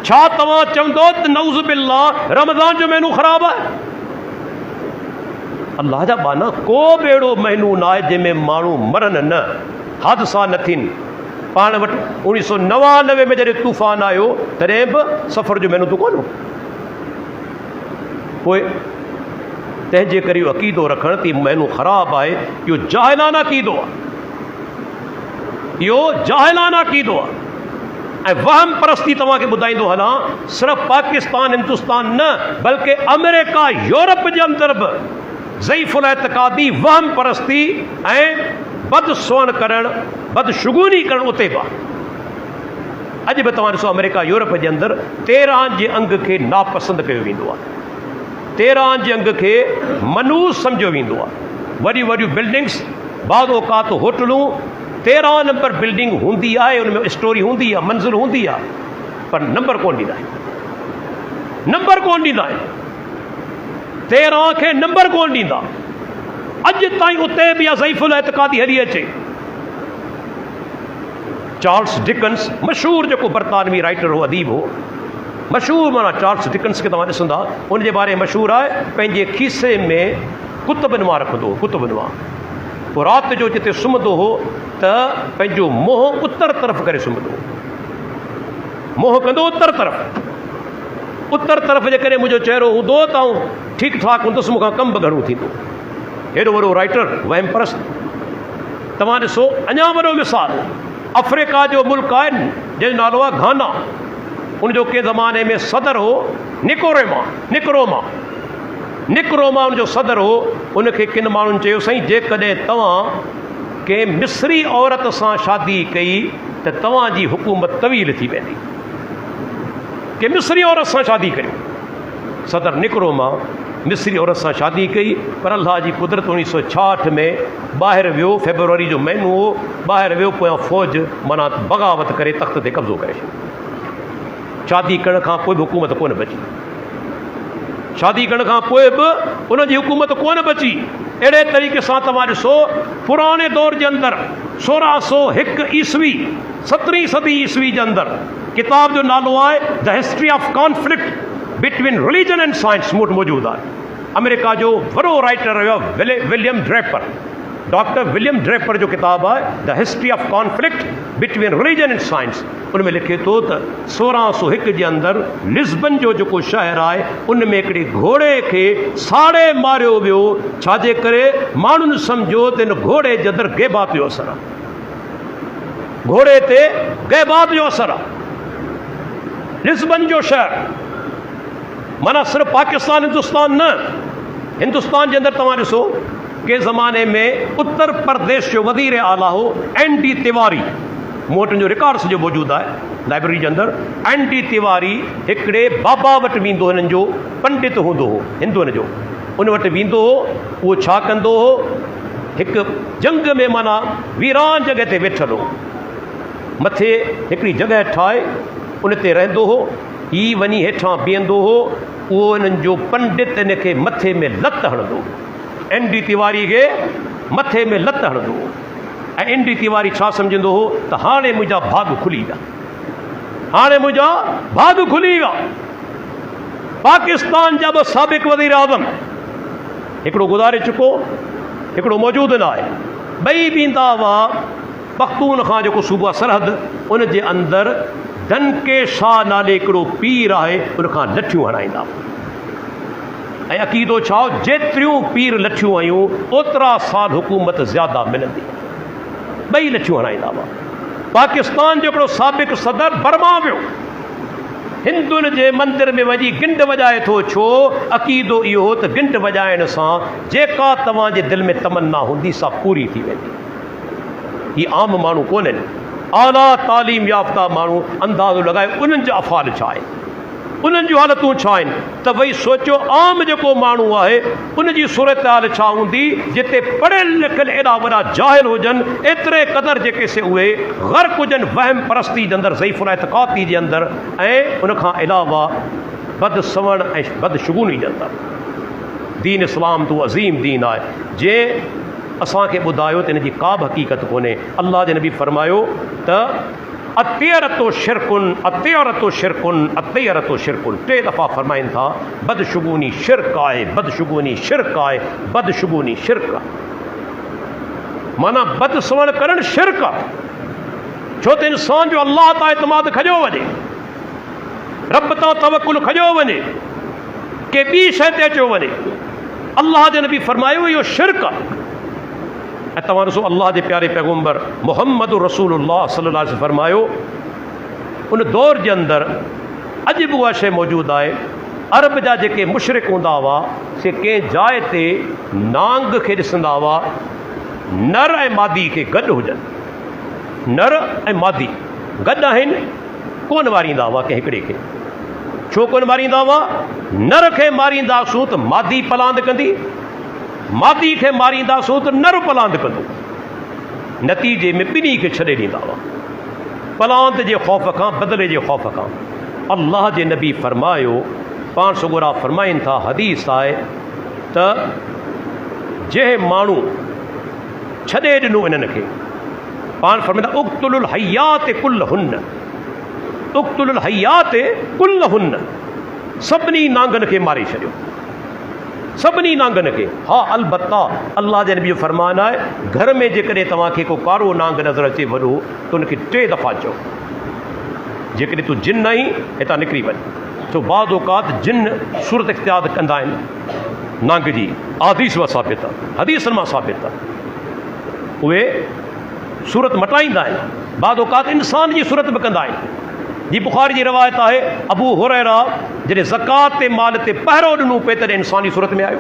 छा तव्हां चवंदो त नऊज़ बिल्लाह रमज़ान जो महीनो ख़राबु आहे? अल्लाह जा बाना, को बि अहिड़ो महीनो न आहे जंहिंमें माण्हू मरनि न, हादसा न थियनि। पाण वटि 1999 में जॾहिं तूफ़ान आयो तॾहिं बि सफ़र जो महीनो तूं कोन हो। पोइ तंहिंजे करे इहो अक़ीदो रखणु त महीनो ख़राबु आहे, इहो जाहिलाना अक़ीदो आहे, इहो जाहिलाना अक़ीदो आहे। ऐं वहम परस्ती तव्हांखे ॿुधाईंदो हलां, सिर्फ़ु पाकिस्तान हिंदुस्तान न, बल्कि अमेरिका यूरोप जे अंदरि बि ज़ईफ़ुल एतिक़ादी वहम परस्ती ऐं बदसुअण करणु, बदशुगूनी करणु उते बि आहे। अॼु बि तव्हां ॾिसो, अमेरिका यूरोप जे अंदरि 13 जे अंग खे नापसंदि कयो वेंदो आहे, 13 जे अंग खे मनूस सम्झियो वेंदो आहे। वॾियूं वॾियूं बिल्डिंग्स, बाज़ औक़ात होटलूं, 13 नंबर बिल्डिंग हूंदी आहे, उनमें स्टोरी हूंदी आहे, मंज़िल हूंदी आहे, पर नंबर कोन ॾींदा आहिनि, नंबर कोन ॾींदा आहिनि, 13 खे नंबर कोन ॾींदा। अॼु ताईं उते बि इहा ज़ईफ़ुल एतिक़ादी हली अचे। चार्ल्स डिकन्स, मशहूरु जेको बरतानवी राइटर हो, अदीब हो, मशहूरु, माना चार्ल्स डिकन्स खे तव्हां ॾिसंदा, उनजे बारे में मशहूरु आहे, पंहिंजे खीसे में कुतुबनुमा रखंदो हो, कुतुबनुमा। पोइ राति जो जिते सुम्हंदो हो त पंहिंजो मुंहुं उत्तर तरफ़ करे सुम्हंदो हो, मुंहुं कंदो उत्तर तरफ़। उत्तर तरफ़ जे करे मुंहिंजो चहिरो हूंदो त आउं ठीकु ठाक हूंदुसि, मूंखां कम बि घणो थींदो। हेॾो वॾो राइटर, वहम परस्त। तव्हां ॾिसो, अञा वॾो मिसाल, अफ्रीका जो मुल्क आहे जंहिंजो नालो आहे घाना। उनजो कंहिं ज़माने में सदर हो निक्रोमा उनजो सदर हो। उनखे किन माण्हुनि चयो, साईं जेकॾहिं तव्हां कंहिं मिस्री औरत सां शादी कई त तव्हांजी हुकूमत तवील थी वेंदी। कि मिस्री औरत सां शादी करियो। सदर निकिरो मां मिस्री औरत सां शादी कई, पर अल्लाह जी कुदरत 1966 में ॿाहिरि वियो, फेबरवरी जो महीनो हो, ॿाहिरि वियो, पोयां फ़ौज माना बग़ावत करे तख़्त ते कब्ज़ो करे छॾियो। शादी करण खां पोइ बि हुकूमत कोन बची, शादी करण खां पोइ बि उनजी हुकूमत कोन बची। अहिड़े तरीक़े सां तव्हां ॾिसो पुराणे दौर जे अंदरि 1601 ईस्वी 17वीं सदी ईस्वी जे अंदरि किताब जो नालो आहे the history of conflict between religion and science मूं वटि मौजूदु आहे। अमेरिका जो वॾो राइटर हुयो William Draper, doctor William Draper जो किताबु आहे the history of conflict between religion and science. उन में लिखे थो त 1601 जे अंदरि लिस्बन जो जेको शहर आहे उन में हिकिड़े घोड़े खे साड़े मारियो वियो, छाजे करे माण्हुनि सम्झो त हिन घोड़े जे अंदरि गैबात जो असरु आहे, घोड़े ते गैबात जो असरु आहे। लिस्बन जो शहर माना सिर्फ़ु पाकिस्तान हिंदुस्तान न, हिंदुस्तान जे अंदरि तव्हां ॾिसो के ज़माने में उत्तर प्रदेश जो वज़ीर आला हो एन.डी. तिवारी, मूं वटि जो रिकॉर्ड सॼो मौजूदु आहे लाइब्रेरी जे अंदरि। एन.डी. तिवारी हिकिड़े बाबा वटि वेंदो, हिननि जो पंडित हूंदो हो हिंदुअनि जो, उन वटि वेंदो हो। उहो छा कंदो हो, हिकु जंग में माना वीरान जॻह ते वेठल हो, मथे हिकिड़ी जॻह ठाहे उन ते रहंदो हो, हीउ वञी हेठां बीहंदो हो, उहो हिननि जो पंडित हिनखे मथे में लत हणंदो, एन.डी. तिवारी खे मथे में लत हणंदो हो। ऐं एन.डी. तिवारी छा सम्झंदो हो त हाणे मुंहिंजा भाग खुली विया, हाणे मुंहिंजा भाग खुली विया। पाकिस्तान जा ॿ साबिक़ वज़ीर आज़म, हिकिड़ो गुज़ारे चुको, हिकिड़ो मौजूदु न आहे, ॿई वेंदा हुआ पख्तूनख्वा जेको सूबो आहे सरहद, उन जे अंदरि दनके शाह नाले हिकिड़ो पीर आहे, उनखां लठियूं हणाईंदा। ऐं अक़ीदो छा, जेतिरियूं पीर लठियूं आयूं ओतिरा साल हुकूमत ज़्यादा मिलंदी, ॿई लठियूं हणाईंदा हुआ। पाकिस्तान जो हिकिड़ो साबिक़ सदर बर्मा वियो, हिंदुनि जे मंदिर में वञी गिंड वॼाए थो, छो अक़ीदो इहो हो त गिंड वॼाइण सां जेका तव्हांजे दिलि में तमन्ना हूंदी सा पूरी थी वेंदी। हीअ आम माण्हू कोन्हनि, आला तालीम याफ़्ता माण्हू अंदाज़ो लॻाए उन्हनि जो अफ़ाल छा आहे, उन्हनि जूं हालतूं छा आहिनि, त भई सोचो आम जेको माण्हू आहे उनजी सूरत हाल छा हूंदी, जिते पढ़ियल लिखियल एॾा वॾा जाहिल हुजनि, एतिरे क़दुरु जेके से उहे ग़र्क़ हुजनि वहम परस्ती जे अंदरि, ज़ईफ़ुल एतिक़ादी जे अंदरि, ऐं उनखां अलावा बदसवण ऐं बदशगुनी जे अंदरि। दीन इस्लाम तो अज़ीम दीन आहे, जे असांखे ॿुधायो त हिनजी का बि हक़ीक़त कोन्हे। अल्लाह जे नबी फरमायो त अतियरतो शिरकुन, अतियरतो शिरकुन, अतियरतो शिरकुन, 3 दफ़ा फरमाइनि था बदशगुनी शिरक आहे, बदशगुनी शिरक आहे, बदशगुनी शिरक आहे। माना बदसवण करणु शिरक आहे, छो त इंसान जो अल्लाह तां एतमाद खॼो वञे, रब तां तवकुल खॼो वञे, के ॿी शइ ते अचो वञे। अल्लाह जे नबी फरमायो इहो शिरक आहे। ऐं तव्हां ॾिसो अल्लाह जे प्यारे पैगम्बर मुहम्मद रसूलुल्लाह सल्लल्लाहु अलैहि वसल्लम फरमायो, उन दौर जे अंदरि अॼु बि उहा शइ मौजूदु आहे, अरब जा जेके मुशरिक हूंदा हुआ से कंहिं जाइ ते नांग खे ॾिसंदा हुआ, नर ऐं मादी खे गॾु हुजनि, नर ऐं मादी गॾु आहिनि, कोन मारींदा हुआ कंहिं हिकिड़े खे। छो कोन मारींदा हुआ, नर खे मारींदासूं त मादी पलांद कंदी, मादी खे मारींदासूं त नर पलांद कंदो, नतीजे में ॿिन्ही खे छॾे ॾींदा हुआ, पलांद जे ख़ौफ़ खां, बदिले जे ख़ौफ़ खां। अल्लाह जे नबी फरमायो, पाण सुगुरा फरमाइनि था, हदीस आहे त जंहिं माण्हू छॾे ॾिनो इन्हनि खे, पाण फरमाईंदा उक़्तुलुल हयात कुल्लहुन्न, उक़्तुलुल हयात कुल्लहुन्न, सभिनी नांगनि खे मारे छॾियो, सभिनी नांगनि खे। हा अलबत्ता अल्लाह जे नबी जो फरमान आहे, घर में जेकॾहिं तव्हांखे को कारो नांग नज़र अचे वॾो, त उनखे 3 दफ़ा चओ, जेकॾहिं तूं जिन आहीं हितां निकिरी वञ। छो बाज़ औक़ात जिन सूरत इख्तियार कंदा आहिनि नांग जी, हदीस मां साबित आहे, हदीसनि मां साबित आहे, उहे सूरत मटाईंदा आहिनि, बाज़ औक़ात इंसान जी सूरत बि कंदा आहिनि। जी बुखारी जी रवायत आहे, अबू हुरैरा जॾहिं ज़कात ते माल ते पहिरो ॾिनो पिए तॾहिं इंसानी सूरत में आयो,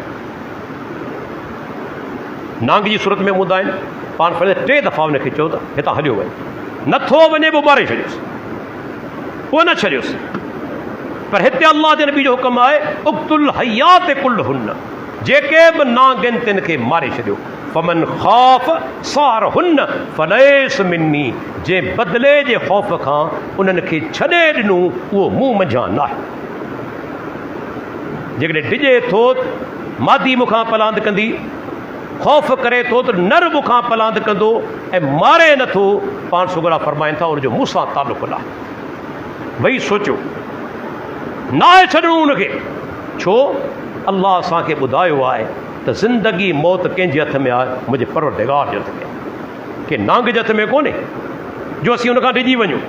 नांग जी सूरत में हूंदा आहिनि। पाण फल 3 दफ़ा हुनखे चयो त हितां हलियो वञे, नथो वञे पोइ मारे छॾियोसि, पोइ न छॾियोसि। पर हिते अल्लाह जे नबी जो हुक्म आहे उक्तुल हयात कुल्लहुन, जेके बि नांगनि तिन खे मारे छॾियो। फमन ख़ौफ सारहुन फलैस मिन्नी, जे बदिले जे ख़ौफ़ खां उन्हनि खे छॾे ॾिनो उहो मूं मंझां न आहे। जेकॾहिं डिॼे थो मादी मूंखां पलांद कंदी, ख़ौफ़ करे थो त नर मूंखां पलांद कंदो ऐं मारे नथो, पाण सुगरा फरमाइनि था उनजो मूंसां तालुक़ न आहे। वेही सोचियो, न आहे छॾिणो उनखे। छो? अल्लाह असांखे ॿुधायो आहे त ज़िंदगी मौत कंहिंजे हथ में आहे, मुंहिंजे परवरदिगार जे हथ में, के नांग जे हथ में कोन्हे जो असीं उनखां डिॼी वञूं।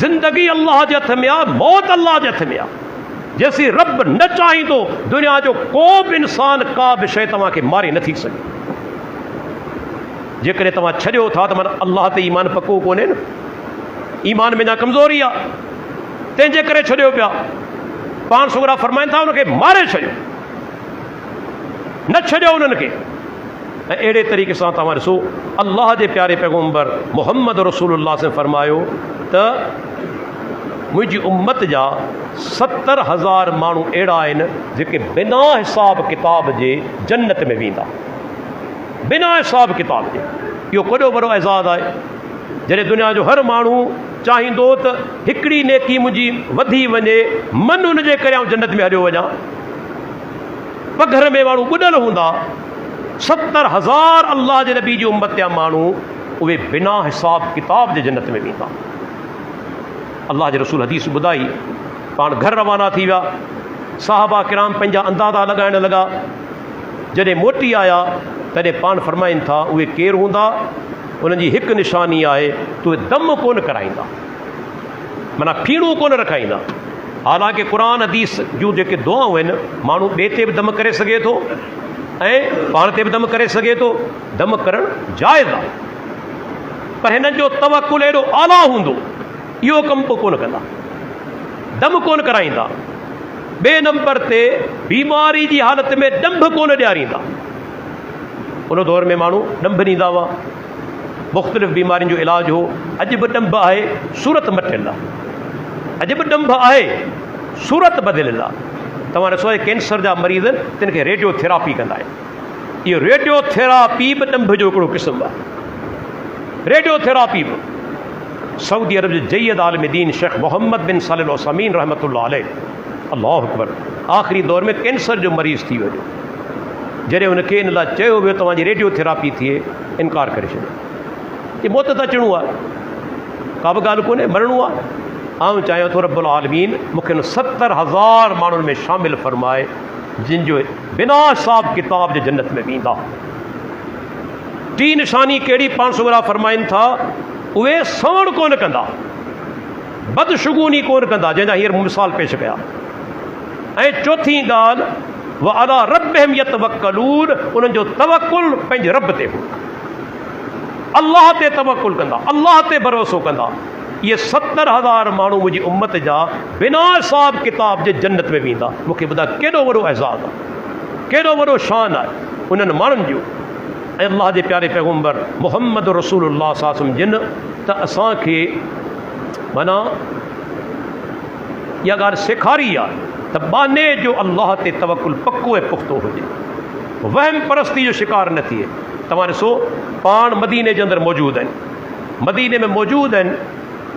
ज़िंदगी अल्लाह जे हथ में आहे, मौत अल्लाह जे हथ में आहे। जेसीं रब न चाहींदो दुनिया जो को बि इंसान का बि शइ तव्हांखे मारे नथी सघे। जेकॾहिं तव्हां छॾियो था त माना अल्लाह ते ईमान पको कोन्हे न, ईमान में अञा कमज़ोरी आहे, तंहिंजे करे छॾियो पिया। पाण सुगरा फरमाइनि था उनखे मारे छॾियो, न छॾियो उन्हनि खे। ऐं अहिड़े तरीक़े सां तव्हां ॾिसो अल्लाह जे प्यारे पैगम्बर मुहम्मद रसूलुल्लाह से फरमायो त मुंहिंजी उम्मत जा 70,000 माण्हू अहिड़ा आहिनि जेके बिना हिसाब किताब जे जन्नत में वेंदा, बिना हिसाब किताब जे। इहो केॾो वॾो एज़ाज़ आहे। जॾहिं दुनिया जो हर माण्हू चाहींदो त हिकिड़ी नेकी मुंहिंजी वधी वञे, मन उनजे करे आउं जन्नत में हलियो वञा, पघर में माण्हू ॿुॾल हूंदा। 70,000 अल्लाह जे नबी जी उम्मत जा माण्हू उहे बिना हिसाब किताब जे जन्नत में वेंदा। अल्लाह जे रसूल हदीस ॿुधाई, पाण घर रवाना थी विया। साहबा किराम पंहिंजा अंदाज़ा लॻाइण लॻा। जॾहिं मोटी आया तॾहिं पाण फरमाइनि था उहे केरु हूंदा? उन्हनि जी हिकु निशानी आहे त उहे दम कोन कराईंदा, माना फीणो कोन रखाईंदा। हालांकि क़ुर हदीस जूं जेके दुआऊं आहिनि, माण्हू ॿिए ते बि दम करे सघे थो ऐं पाण ते बि दम करे सघे थो, दम करणु जाइज़ आहे। पर हिननि जो तवकुल एॾो आला हूंदो, इहो कमु पोइ कोन कंदा, दम कोन कराईंदा। ॿिए नंबर ते बीमारी जी हालत में ॾंभ कोन ॾियारींदा। उन दौर में माण्हू ॾंभ ॾींदा हुआ, मुख़्तलिफ़ बीमारियुनि जो इलाजु हो। अॼु बि ॾंभ आहे, सूरत मटियल आहे। अॼु बि ॾंभ आहे, सूरत बदिलियल आहे। तव्हां ॾिसो कैंसर जा मरीज़ तिन खे रेडियोथेरापी कंदा आहिनि। इहो रेडियोथेरापी बि ॾंभ जो हिकिड़ो क़िस्म आहे। रेडियोथेरापी बि सऊदी अरब जे जय्यद आलिम दीन शेख मोहम्मद बिन सालिह अल उसैमीन रहमतुल्लाह अलैह, अल्लाह अकबर, आख़िरी दौर में कैंसर जो मरीज़ थी वियो। जॾहिं हुनखे इन लाइ चयो वियो तव्हांजी रेडियोथेरापी थिए, इनकार करे छॾियो। कि मौत त अचिणो आहे, का बि ॻाल्हि कोन्हे, मरणो आहे। आउं चाहियां थो रब्बुल आलमीन मूंखे 70,000 माण्हुनि में शामिल फरमाए जिन जो बिना हिसाब किताब जे जन्नत में वेंदा। टी निशानी कहिड़ी? पाण सुगरा फरमाइनि था उहे सवण कोन कंदा, बदशगुनी कोन कंदा, जंहिंजा हींअर मिसाल पेश कया। ऐं चौथी ॻाल्हि व अला रब्बिहिम यतवक्कलून, उन्हनि जो तवकुल पंहिंजे रब ते हो, अल्लाह ते तवकुल कंदा, अल्लाह ते भरोसो कंदा। इहे 70,000 माण्हू मुंहिंजी उम्मत जा बिना हिसाब किताब जे जन्नत में वेंदा। मूंखे ॿुधाए केॾो वॾो एज़ाज़ आहे, केॾो वॾो शान आहे उन्हनि माण्हुनि जो। ऐं अल्लाह जे प्यारे पैगम्बर मुहम्मद रसूलुल्लाह सल्लल्लाहु अलैहि वसल्लम जिन त असांखे माना इहा ॻाल्हि सेखारी आहे त बाने जो अल्लाह ते तवकुल पको ऐं पुख़्तो हुजे, वहम परस्ती जो शिकार न थिए। तव्हां ॾिसो पाण मदीने जे अंदरि मौजूदु आहिनि, मदीने में मौजूदु आहिनि।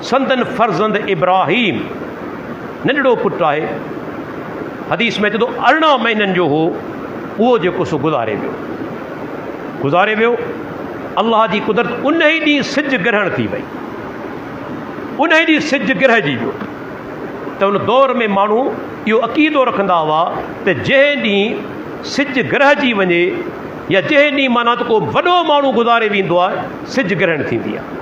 संदन फर्ज़ंद इब्राहीम नंढड़ो पुटु आहे, हदीस में अचे थो 18 महीननि जो हो, उहो जेको सो गुज़ारे वियो। अल्लाह जी कुदरत उन ई ॾींहुं सिज ग्रहण थी वई, उन ई ॾींहुं सिज ग्रहिजी वियो। त उन दौर में माण्हू इहो अक़ीदो रखंदा हुआ त जंहिं ॾींहुं सिज ग्रहिजी वञे या जंहिं ॾींहुं माना त को वॾो माण्हू गुज़ारे वेंदो आहे, सिज ग्रहण थींदी आहे।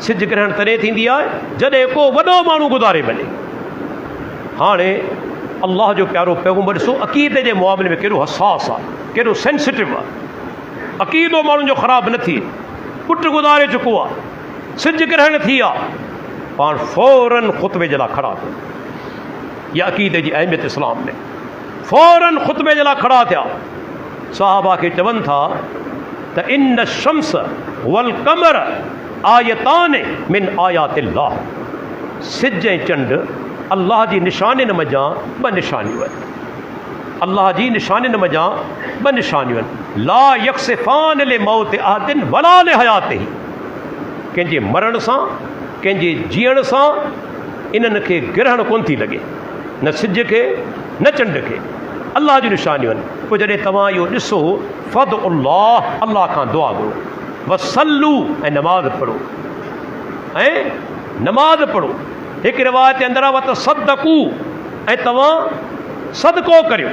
सिज ग्रहण तॾहिं थींदी आहे जॾहिं को वॾो माण्हू गुज़ारे वञे। हाणे अल्लाह जो प्यारो पैगम्बर ॾिसो अक़ीदे जे मुआबले में केॾो हसास आहे, केॾो सेंसिटिव आहे। अक़ीदो माण्हुनि जो ख़राबु न थिए। पुटु गुज़ारे चुको आहे, सिज ग्रहण थी आहे, पाण फौरन ख़ुतबे जे लाइ खड़ा थिया। इहा अक़ीदे जी अहमियत इस्लाम में, फौरन ख़ुतबे जे लाइ खड़ा थिया। साहबा खे चवनि था त इन शम्स वल कमर आयतान मिन आयातिल्लाह, सिज ऐं चंड अल्लाह जी निशानियुनि मज़ा ॿ निशानियूं आहिनि। अल्लाह जी निशानियुनि मज़ा ॿ निशानियूं आहिनि। ला यक्सिफ़ान ले मौत अहदिन वला ले हयातिही, कंहिंजे मरण सां कंहिंजे जीअण सां इन्हनि खे गिरहण कोन थी लॻे, न सिज खे न चंड खे। अल्लाह जी निशानियूं आहिनि। पोइ जॾहिं तव्हां इहो ॾिसो फ़दउल्लाह, अल्लाह खां दुआ घुरो, वसल्लू ऐं नमाज़ पढ़ो, ऐं नमाज़ पढ़ो। हिकु रिवायत अंदर आहे वत सदकू, ऐं तव्हां सदको करियो।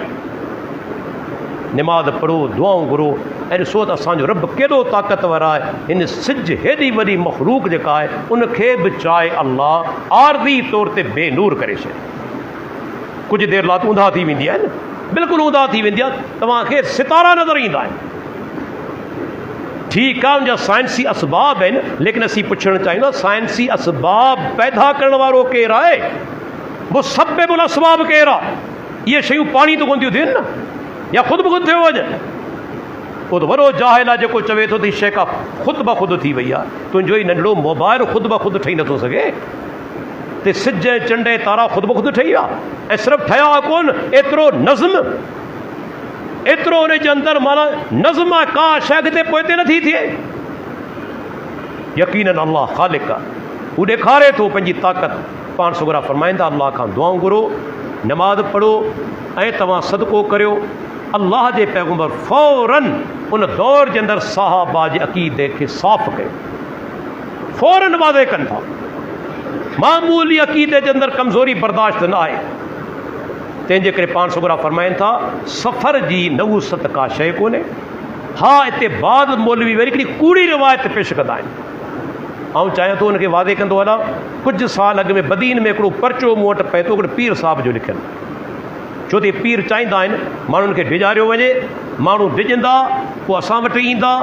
नमाज़ पढ़ो, दुआऊं घुरो, ऐं ॾिसो त असांजो रब केॾो ताक़तवर आहे। हिन सिज हेॾी वॾी मखलूक जेका आहे उनखे बि चाहे अल्लाह आरज़ी तौर ते बेनूर करे छॾे। कुझु देरि लाइ ऊंधा थी वेंदी आहे न, बिल्कुलु ऊंधा थी वेंदी आहे, तव्हांखे सितारा नज़र ईंदा आहिनि। ठीकु आहे, उनजा साइंसी असबाब आहिनि, लेकिन असीं पुछणु चाहियूं साइंसी असबाब पैदा करण वारो केरु आहे? मुसब्बिबुल असबाब केरु आहे? इहे शयूं पाणी त कोन थियूं थियनि न, या ख़ुदि ब ख़ुदि थियो वञे। पोइ त वॾो जाहिल आहे जेको चवे थो त हीअ शइ का ख़ुदि ब ख़ुदि थी वई आहे। तुंहिंजो ई नंढड़ो मोबाइल ख़ुदि ब ख़ुदि ठही नथो सघे, ते सिज ऐं चंड ऐं तारा ख़ुदि ब ख़ुदि ठही विया, ऐं सिर्फ़ु ठहिया कोन, एतिरो नज़्म, एतिरो उन जे अंदरि माना नज़्म आहे, का शइ अॻिते पोइते नथी थिए। यकीनन अल्लाह ख़ालिक़ आहे, हू ॾेखारे थो पंहिंजी ताक़त। पाण सुगरा फरमाईंदा अल्लाह खां दुआऊं घुरो, नमाज़ पढ़ो, ऐं तव्हां सदको करियो। अल्लाह जे पैगंबर फ़ौरन उन दौर जे अंदरि सहाबा जे अक़ीदे खे साफ़ कयो, फ़ौरन वाज़े कनि था। मामूली अक़ीदे जे अंदरि कमज़ोरी बर्दाश्त न आहे। तंहिंजे करे पाण सुगरा फरमाइनि था सफ़र जी नवूसत का शइ कोन्हे। हा, हिते बाद मौलवी वरी हिकिड़ी कूड़ी रिवायत पेश कंदा आहिनि, ऐं चाहियां थो उनखे वादे कंदो हलां। कुझु साल अॻु में बदीन में हिकिड़ो पर्चो मूं वटि पए थो, हिकिड़े पीर साहिब जो लिखियलु, छो त पीर चाहींदा आहिनि माण्हुनि खे डिॼारियो वञे, माण्हू डिॼंदा, पोइ असां वटि ईंदा,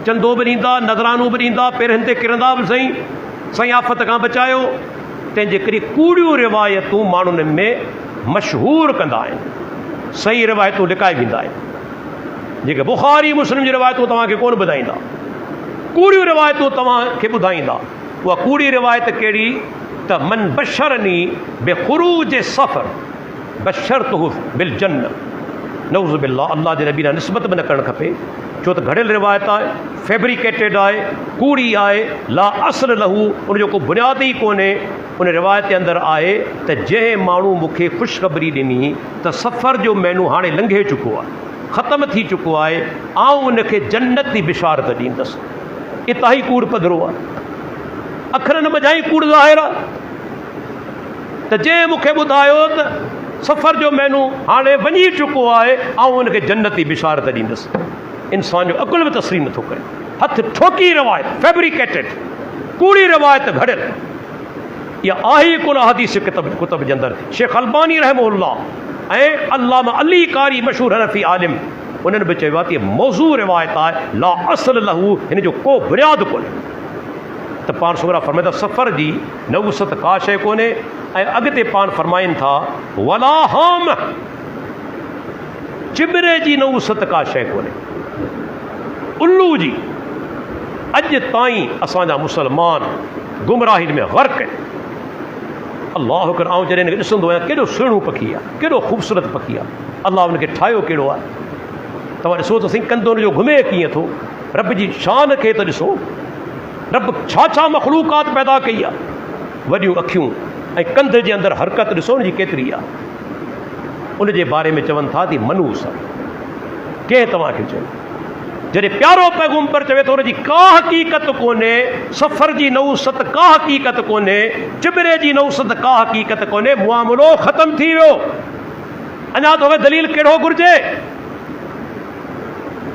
चंदो बि ॾींदा, नज़रानू बि ॾींदा, पेरनि ते किरंदा बि सही, साईं आफ़त खां बचायो। तंहिंजे करे कूड़ियूं रिवायतूं माण्हुनि में मशहूरु कंदा आहिनि, सही रिवायतूं लिकाए वेंदा आहिनि। जेके बुख़ारी मुस्लिम जी रिवायतूं तव्हांखे कोन ॿुधाईंदा, कूड़ियूं रिवायतूं तव्हांखे ॿुधाईंदा। उहा कूड़ी रिवायत कहिड़ी त मन बशरनी बेख़ुरूज सफ़र बशरतहु बिल जन्नह, नऊज़ बिल्लाह। अल्लाह जे नबी सां निस्बत बि न करणु खपे, छो त घड़ियल रिवायत आहे, फैब्रिकेटेड आहे, कूड़ी आहे, ला असुल लहू, उनजो को बुनियादी कोन्हे। उन रिवायत जे अंदरि आहे त जंहिं माण्हू मूंखे ख़ुशख़बरी ॾिनी त सफ़र जो महीनो हाणे लंघे चुको आहे, ख़तमु थी चुको आहे, ऐं उनखे जन्नत जी बिशारत ॾींदसि। इतां ई कूड़ पधिरो आहे, अखर न बजाई कूड़ ज़ाहिर आहे। त जंहिं मूंखे ॿुधायो त सफ़र जो महीनो हाणे वञी चुको आहे ऐं उनखे जन्नत जी बिशारत ॾींदसि, इंसान जो अकुल बि तस्लीम नथो करे। हथ ठोकी रिवायत, फैब्रिकेटेड, कूड़ी रिवायत घड़ियल, इहा आहे ई कोन हदीस कुतब जे अंदरि। शेख अलबानी रहमहुल्लाह ऐं अल्लामा अली कारी मशहूर हनफ़ी आलिम, उन्हनि बि चयो आहे त मौज़ू रिवायत आहे, ला असुल लहू, हिन जो को बुनियादु कोन्हे। त पाण सुगरा फरमाईंदा सफ़र जी नवूसत का शइ कोन्हे। ऐं अॻिते पाण फरमाइनि था वला हाम, चिबरे जी नवूसत का शइ कोन्हे, उल्लू जी। अॼु ताईं असांजा मुस्लमान गुमराही में ग़र्क़ आहिनि। अल्लाह अकबर, आउं जॾहिं हिनखे ॾिसंदो आहियां केॾो सुहिणो पखी आहे, केॾो ख़ूबसूरत पखी आहे, अल्लाह हुनखे ठाहियो कहिड़ो आहे। तव्हां ॾिसो त साईं कंधो हुनजो घुमे कीअं थो, रब जी शान खे त ॾिसो, रब छा छा मखलूक़ात पैदा कई आहे, वॾियूं अखियूं ऐं कंध जे अंदरि हरकत ॾिसो हुनजी केतिरी आहे। उनजे बारे में चवनि था त मनूस आहे। कंहिं तव्हांखे चयो, जॾहिं प्यारो पैगंबर चवे थो हुनजी का हक़ीक़त कोन्हे, सफ़र जी नवूसत का हक़ीक़त कोन्हे, चिबरे जी नवूसत का हक़ीक़त कोन्हे, मुआमलो ख़तमु थी वियो। अञा तोखे दलील कहिड़ो घुरिजे,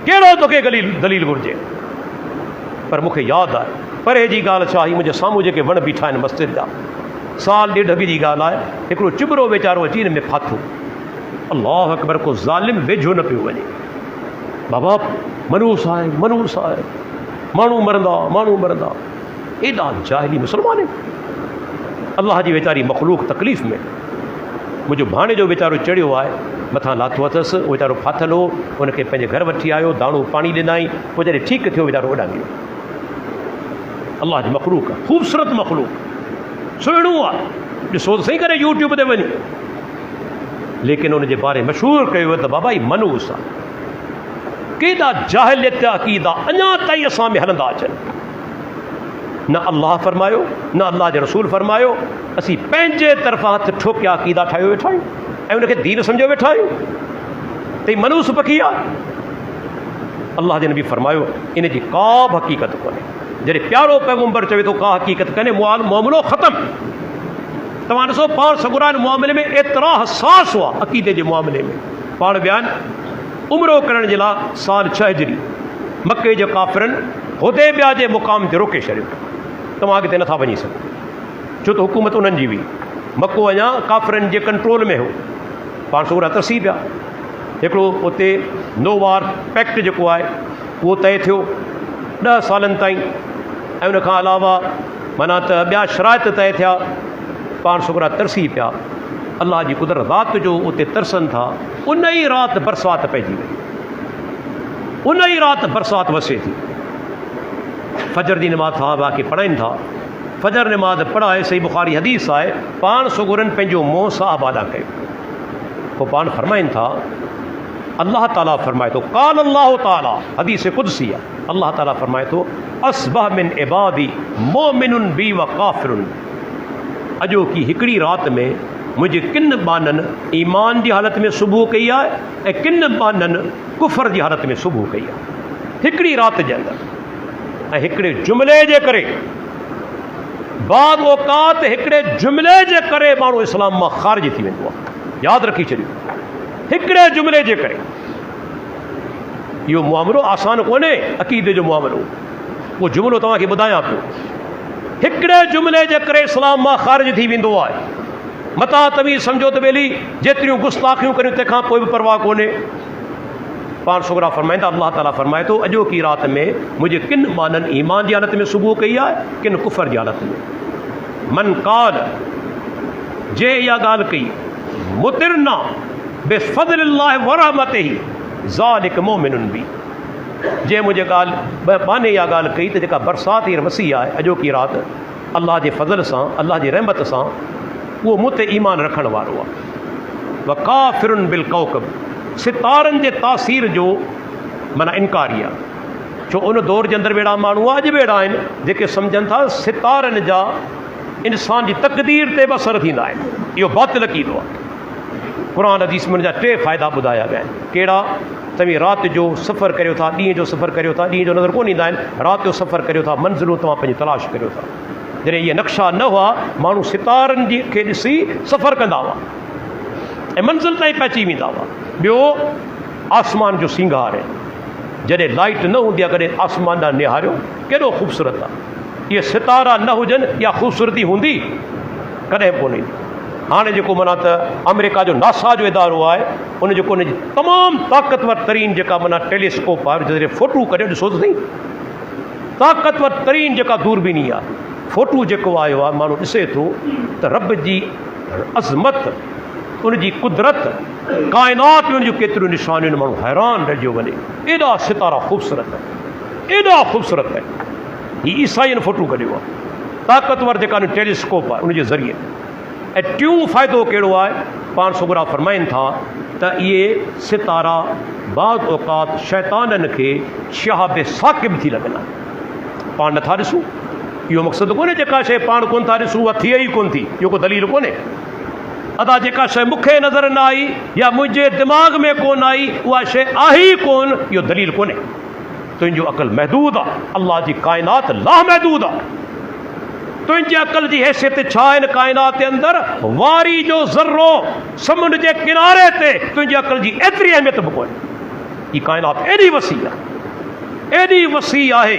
कहिड़ो तोखे दलील घुरिजे। पर मूंखे यादि आहे, परे जी ॻाल्हि छा ही, मुंहिंजे साम्हूं जेके वण बीठा आहिनि मस्जिद जा, साल ॾेढ अॻु जी ॻाल्हि आहे, हिकिड़ो चिबरो वीचारो अची हिन में फाथो। अल्लाह अकबर, को ज़ालिम वेझो न पियो वञे। बाबा मनूस आहे, मनूस आहे, माण्हू मरंदा, माण्हू मरंदा। एॾा जाहिली मुस्लमान आहिनि। अल्लाह जी वीचारी मखलूक तकलीफ़ में। मुंहिंजो भाणे जो वीचारो चढ़ियो आहे, मथां लाथो अथसि, उहो वीचारो फाथल हो, उनखे पंहिंजे घर वठी आयो, दाणो पाणी ॾिनाई, पोइ जॾहिं ठीकु थियो वीचारो उॾामियो। अल्लाह जी मखलूक आहे, ख़ूबसूरत मखलूक, सुहिणो आहे। ॾिसो त सही करे यूट्यूब ते वञी, लेकिन उनजे बारे मशहूरु कयो त बाबा ही मनूस आहे। केॾा जाहिलियत अक़ीदा अञा ताईं असां में हलंदा अचनि। न अल्लाह फरमायो न अल्लाह जे रसूल फरमायो, असीं पंहिंजे तरफ़ां हथ ठोकिया अक़ीदा ठाहियो वेठा आहियूं ऐं उनखे दीन सम्झो वेठा आहियूं त मनूस पकी आहे। अल्लाह जे नबी फरमायो इन जी का बि हक़ीक़त कोन्हे। जॾहिं प्यारो पैगंबर चवे थो का हक़ीक़त कोन्हे, मामिलो ख़तमु। तव्हां ॾिसो पाण सगुरान मुआमिले में एतिरा हसास हुआ अक़ीदे जे मुआमिले में। पाण विया आहिनि उमिरो करण जे लाइ साल 6 हिजरी, मके जे काफ़िरनि हुदैबिया जे मुक़ाम ते रोके छॾियो, तव्हां अॻिते नथा वञी सघो, छो त हुकूमत उन्हनि जी हुई, मको अञा काफ़िरनि जे कंट्रोल में हो। पाण सगुरा तरसी पिया। हिकिड़ो उते नोवार पैक्ट जेको आहे उहो तय थियो 10 सालनि ताईं, ऐं उनखां अलावा माना त ॿिया शराइत तय थिया। पाण सगुरा तरसी पिया। अल्लाह जी कुदरत राति जो उते तरसनि था, उन ई राति बरसाति पइजी वई, उन ई राति बरसाति वसे थी। फजर जी नमाज़ था बाक़ी पढ़ाइनि था, फजर नमाज़ पढ़ाए सही बुखारी हदीस आहे, पाण सगुरनि पंहिंजो मुंहुं साहब अदा कयो। पोइ पाण फरमाइनि था अल्लाह ताला फरमाए थो, काल अल्लाह ताला, हदीस कुदसी आहे, अल्लाह ताला फरमाए थो असबह मिन इबादी मोमिनुन बी व काफ़िरुन। अॼो की हिकिड़ी राति में मुंहिंजे किन बाननि ईमान जी हालत में सुबुह कई आहे ऐं किन बाननि कुफर जी हालत में सुबुह कई आहे, हिकिड़ी राति जे अंदरि। ऐं हिकिड़े जुमिले जे करे, बाद औकात हिकिड़े जुमिले जे करे माण्हू इस्लाम मां ख़ारिज थी वेंदो आहे। यादि रखी छॾियो, हिकिड़े जुमिले जे करे। इहो मुआमिलो आसान कोन्हे, अक़ीदे जो मुआमिलो। उहो जुमिलो तव्हांखे ॿुधायां पियो, हिकिड़े जुमिले जे करे इस्लाम मां ख़ारिज थी वेंदो आहे। मता तव्हीं सम्झो त ॿेली जेतिरियूं गुस्ताखियूं करियूं तंहिंखां पोइ बि परवाह कोन्हे। पाण सगुरा फरमाईंदा, अल्लाह ताला फरमाए थो अॼो की राति में मुंहिंजे किन माननि ईमान जी हालत में सुबुह कई आहे, किन कुफर जी हालत में। मन काल, जे इहा ॻाल्हि कई मुतिरना बेफ़ज़लिल्लाहि व रहमतिही ज़ालिक मोमिनुन बी, जे मुंहिंजे ॻाल्हि बाने इहा ॻाल्हि कई त जेका बरसाति हींअर वसी आहे अॼो की राति अल्लाह जे फज़ल सां, अल्लाह जी रहमत सां, उहो मूं ते ईमान रखण वारो आहे। व काफ़िरुन बिल कौकब, सितारनि जे तासीर जो माना इनकारी आहे। छो उन दौर जे अंदरि अहिड़ा माण्हू अॼु बि अहिड़ा आहिनि जेके सम्झनि था सितारनि जा इंसान जी तक़दीर ते बसर थींदा आहिनि। इहो बातिल अक़ीदो आहे। क़ुरान हदीस में जा 3 फ़ाइदा ॿुधाया विया आहिनि। कहिड़ा? तव्हीं राति जो सफ़र करियो था, ॾींहं जो सफ़र करियो था, ॾींहं जो नज़र कोन ईंदा आहिनि, राति जो सफ़र करियो था, मंज़िलूं तव्हां पंहिंजी तलाश करियो था। जॾहिं इहे नक्शा न हुआ, माण्हू सितारनि जी खे ॾिसी सफ़र कंदा हुआ ऐं मंज़िल ताईं पहुची वेंदा हुआ। ॿियो आसमान जो सींगार आहे, जॾहिं लाइट न हूंदी आहे कॾहिं आसमान ॾांहुं निहारियो, केॾो ख़ूबसूरत आहे। इहे सितारा न हुजनि इहा ख़ूबसूरती हूंदी कॾहिं कोन ईंदी। हाणे जेको माना त अमेरिका जो नासा जो इदारो आहे, उन जेको उनजी तमामु ताक़तवर तरीन जेका माना टेलीस्कोप आहे, जॾहिं फ़ोटू कढियो ॾिसो त सही, ताक़तवर तरीन जेका दूरबीनी आहे, फ़ोटू जेको आयो आहे, माण्हू ॾिसे थो त रब जी अज़मत, उनजी कुदरत, काइनात में उनजूं केतिरियूं निशानियूं, माण्हू हैरान रहिजी वञे। एॾा सितारा ख़ूबसूरत आहिनि, एॾा ख़ूबसूरत आहिनि। हीअ ईसाईनि फ़ोटू कढियो आहे, ताक़तवर जेका टेलीस्कोप आहे उनजे ज़रिए। ऐं टियों फ़ाइदो कहिड़ो आहे? पाण सगुरा फरमाइनि था त इहे सितारा बाज़ औक़ात शैताननि खे शहाब साक़िब थी लॻंदा। पाण नथा ॾिसूं, इहो मक़सदु कोन्हे जेका शइ पाण कोन था ॾिसूं उहा थिए ई कोन थी, इहो को दलील कोन्हे। अदा जेका शइ मूंखे नज़र न आई या मुंहिंजे दिमाग़ में कोन आई, उहा शइ आहे ई कोन, इहो दलील कोन्हे। तुंहिंजो अक़ल महदूद आहे, अल्लाह जी काइनात लामहदूद आहे। तुंहिंजे अक़ल जी हैसियत छा आहे? काइनात जे अंदरि वारी जो ज़र्रो समुंड जे किनारे ते तुंहिंजी अक़ल जी एतिरी अहमियत बि कोन्हे। हीअ काइनात एॾी वसी आहे, एॾी वसी आहे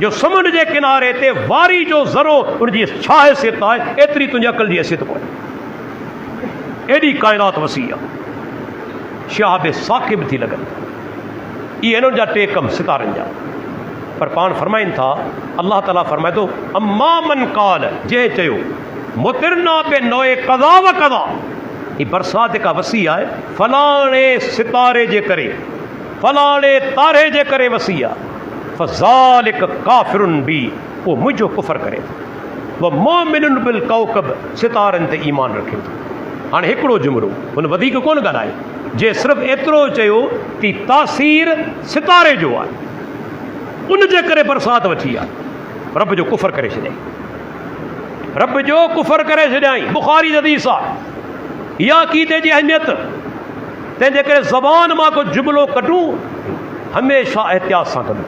जो समुंड जे किनारे ते वारी जो ज़रो उनजी छा हैसियत आहे, एतिरी तुंहिंजी अक़ल जी हैसियत कोन्हे। एॾी काइनात वसी आहे, शहाब साक़िब थी लॻनि। इहे इन्हनि जा 3 कम सितारनि जा। पर पाण फरमाइनि था, अल्लाह ताला फरमाए थो अम्मा मन काल, जंहिं चयो मुतिरना पे नोए कज़ा व कज़ा, हीअ बरसाति जेका वसी आहे फलाणे सितारे जे करे, फलाणे तारे जे करे वसी आहे। फ़ज़ालिक काफ़िरुन बी, उहो मुंहिंजो कुफ़र करे थो। वो मोमिनुन बिल कौकब, सितारनि ते ईमान रखे थो। हाणे हिकिड़ो जुमिलो हुन वधीक कोन ॻाल्हाए, जे सिर्फ़ु एतिरो चयो कि तासीर सितारे जो आहे, उन जे करे बरसाति वठी आहे। रब जो कुफर करे छॾियईं, रब जो कुफर करे छॾियईं। बुखारी हदीस आहे, इहा अक़ीदे जी अहमियत। तंहिंजे करे ज़बान मां को जुमिलो कढूं हमेशह एहतियात सां कढूं।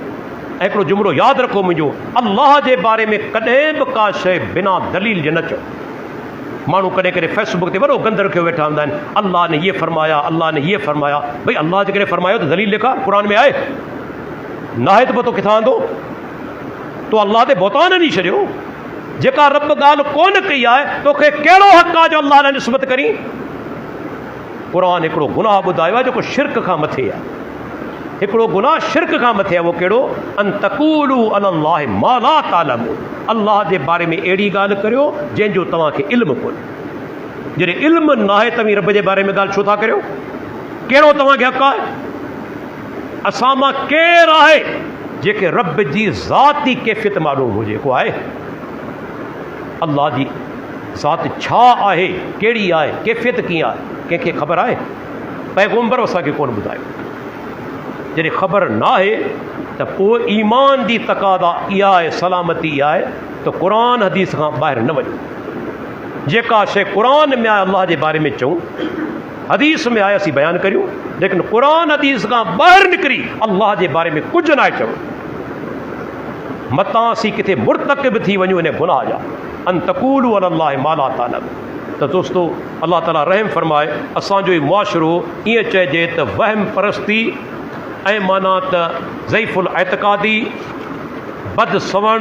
ऐं हिकिड़ो जुमिलो यादि रखो मुंहिंजो, अल्लाह जे बारे में कॾहिं बि का शइ बिना दलील जे न चओ। माण्हू कॾहिं कॾहिं फेसबुक ते वॾो गंद रखियो वेठा हूंदा आहिनि, अल्लाह ने ये फरमाया, अल्लाह ने ये फरमाया। भई अल्लाह जे करे फरमायो त दलील ॾेखार, क़ुर में आहे? न आहे त पोइ तो किथां आंदो? तो अल्लाह ते बोतान ॾेई छॾियो। जेका रब ॻाल्हि कोन कई आहे, तोखे कहिड़ो हक़ आहे जो अल्लाह लाइ निस्बत करी? क़ुर हिकिड़ो गुनाह ॿुधायो आहे जेको शिरक खां मथे आहे। हिकिड़ो गुनाह शिरक खां मथे आहे, उहो कहिड़ो? अन तक़ूलू अलल्लाहि मा ला तालमून, अल्लाह जे बारे में अहिड़ी ॻाल्हि करियो जंहिंजो तव्हांखे इल्मु कोन्हे। जॾहिं इल्मु न आहे तव्हीं रब जे बारे में ॻाल्हि छो था करियो? कहिड़ो तव्हांखे हक़ आहे? असां मां केरु आहे जेके रब जी ज़ाती कैफ़ियत मालूम हुजे? को आहे? अल्लाह जी ज़ात छा आहे, कहिड़ी आहे, कैफ़ियत कीअं आहे, कंहिंखे ख़बर आहे? पैगम्बर असांखे कोन ॿुधायो। जॾहिं ख़बर न आहे त पोइ ईमान जी तक़ादा इहा आहे, सलामती इहा आहे त क़ुर हदीस खां ॿाहिरि न वञो। जेका शइ क़ुर में आहे अल्लाह जे बारे में चऊं, हदीस में आहे असीं बयानु करियूं, लेकिन क़ुर हदीस खां ॿाहिरि निकिरी अल्लाह जे बारे में कुझु न आहे चऊं। मतां असीं किथे मुर्तकिब थी वञूं इन गुनाह जा। अन तक़ूलू अलल्लाहि मा ला तालमून। त दोस्तो, अल्लाह ताला रहम फरमाए, असांजो ई मुआशिरो ईअं चइजे त वहम परस्ती ऐं माना त ज़ईफ़ुल एतक़ादी, बद सवण,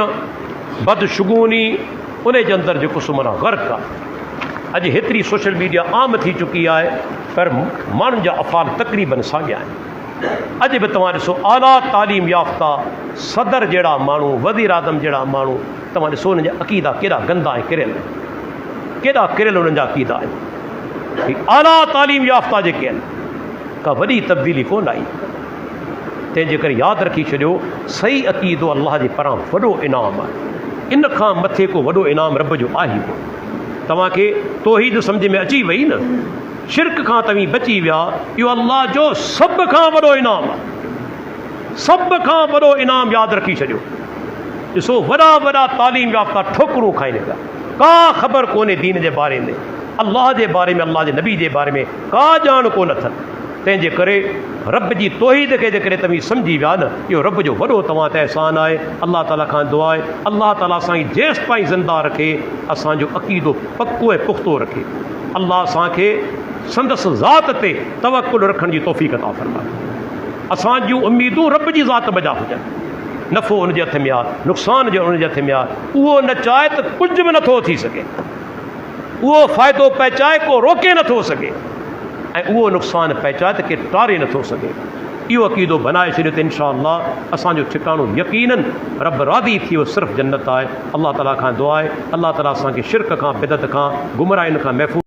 बदशगुनी, उन जे अंदरि जेको सो माना ग़र्क़ आहे। अॼु हेतिरी सोशल मीडिया आम थी चुकी आहे, पर माण्हुनि जा अफ़ाल तक़रीबन साॻिया आहिनि। अॼु बि तव्हां ॾिसो आला तालीम याफ़्ता सदर जहिड़ा माण्हू, वज़ीर आज़म जहिड़ा माण्हू, तव्हां ॾिसो उन्हनि जा अक़ीदा केॾा गंदा ऐं किरियल आहिनि, केॾा किरियल उन्हनि जा अक़ीदा आहिनि। आला तालीम याफ़्ता जेके आहिनि, का वॾी तब्दीली कोन आई। तंहिंजे करे यादि रखी छॾियो, सही अक़ीदो अल्लाह जे पारां वॾो इनाम आहे। इन खां मथे को वॾो इनाम रब जो आहे ई कोन। तव्हांखे तौहीद सम्झ में अची वई न, शिरक खां तव्हीं बची विया, इहो अल्लाह जो सभ खां वॾो इनाम आहे। सभ खां वॾो इनाम यादि रखी छॾियो। ॾिसो, वॾा वॾा तालीम याफ़्ता ठोकरूं खाइनि पिया, का ख़बर कोन्हे दीन जे बारे में, अल्लाह जे बारे में, अल्लाह जे नबी जे बारे में का ॼाण कोन अथनि। तंहिंजे करे रब जी तौहीद खे जेकॾहिं तव्हीं सम्झी विया न, इहो रब जो वॾो तव्हां ते अहसान आहे। अल्लाह ताला खां दुआ आहे, अल्लाह ताला असांजी जेसि ताईं ज़िंदा रखे, असांजो अक़ीदो पको ऐं पुख़्तो रखे। अल्लाह असांखे संदसि ज़ात ते तवक्कुल रखण जी तौफ़ीक़ अता फ़रमाए। असां जूं उम्मीदूं रब जी ज़ात बजा हुजनि। नफ़ो उनजे हथ में आहे, नुक़सान जो उनजे हथ में आहे। उहो न चाहे त कुझु बि नथो थी सघे, उहो फ़ाइदो पहुचाए को रोके नथो सघे, ऐं उहो नुक़सान पहुचाए त के टारे नथो सघे। इहो अक़ीदो बनाए छॾियो त इंशा अल्लाह असांजो ठिकाणो यक़ीनन रब राज़ी थी वियो, सिर्फ़ु जन्नत आहे। अल्लाह ताला खां दुआ आहे, अल्लाह ताला असांखे शिरक खां, बिदत खां, गुमराहियुनि खां महफ़ूज़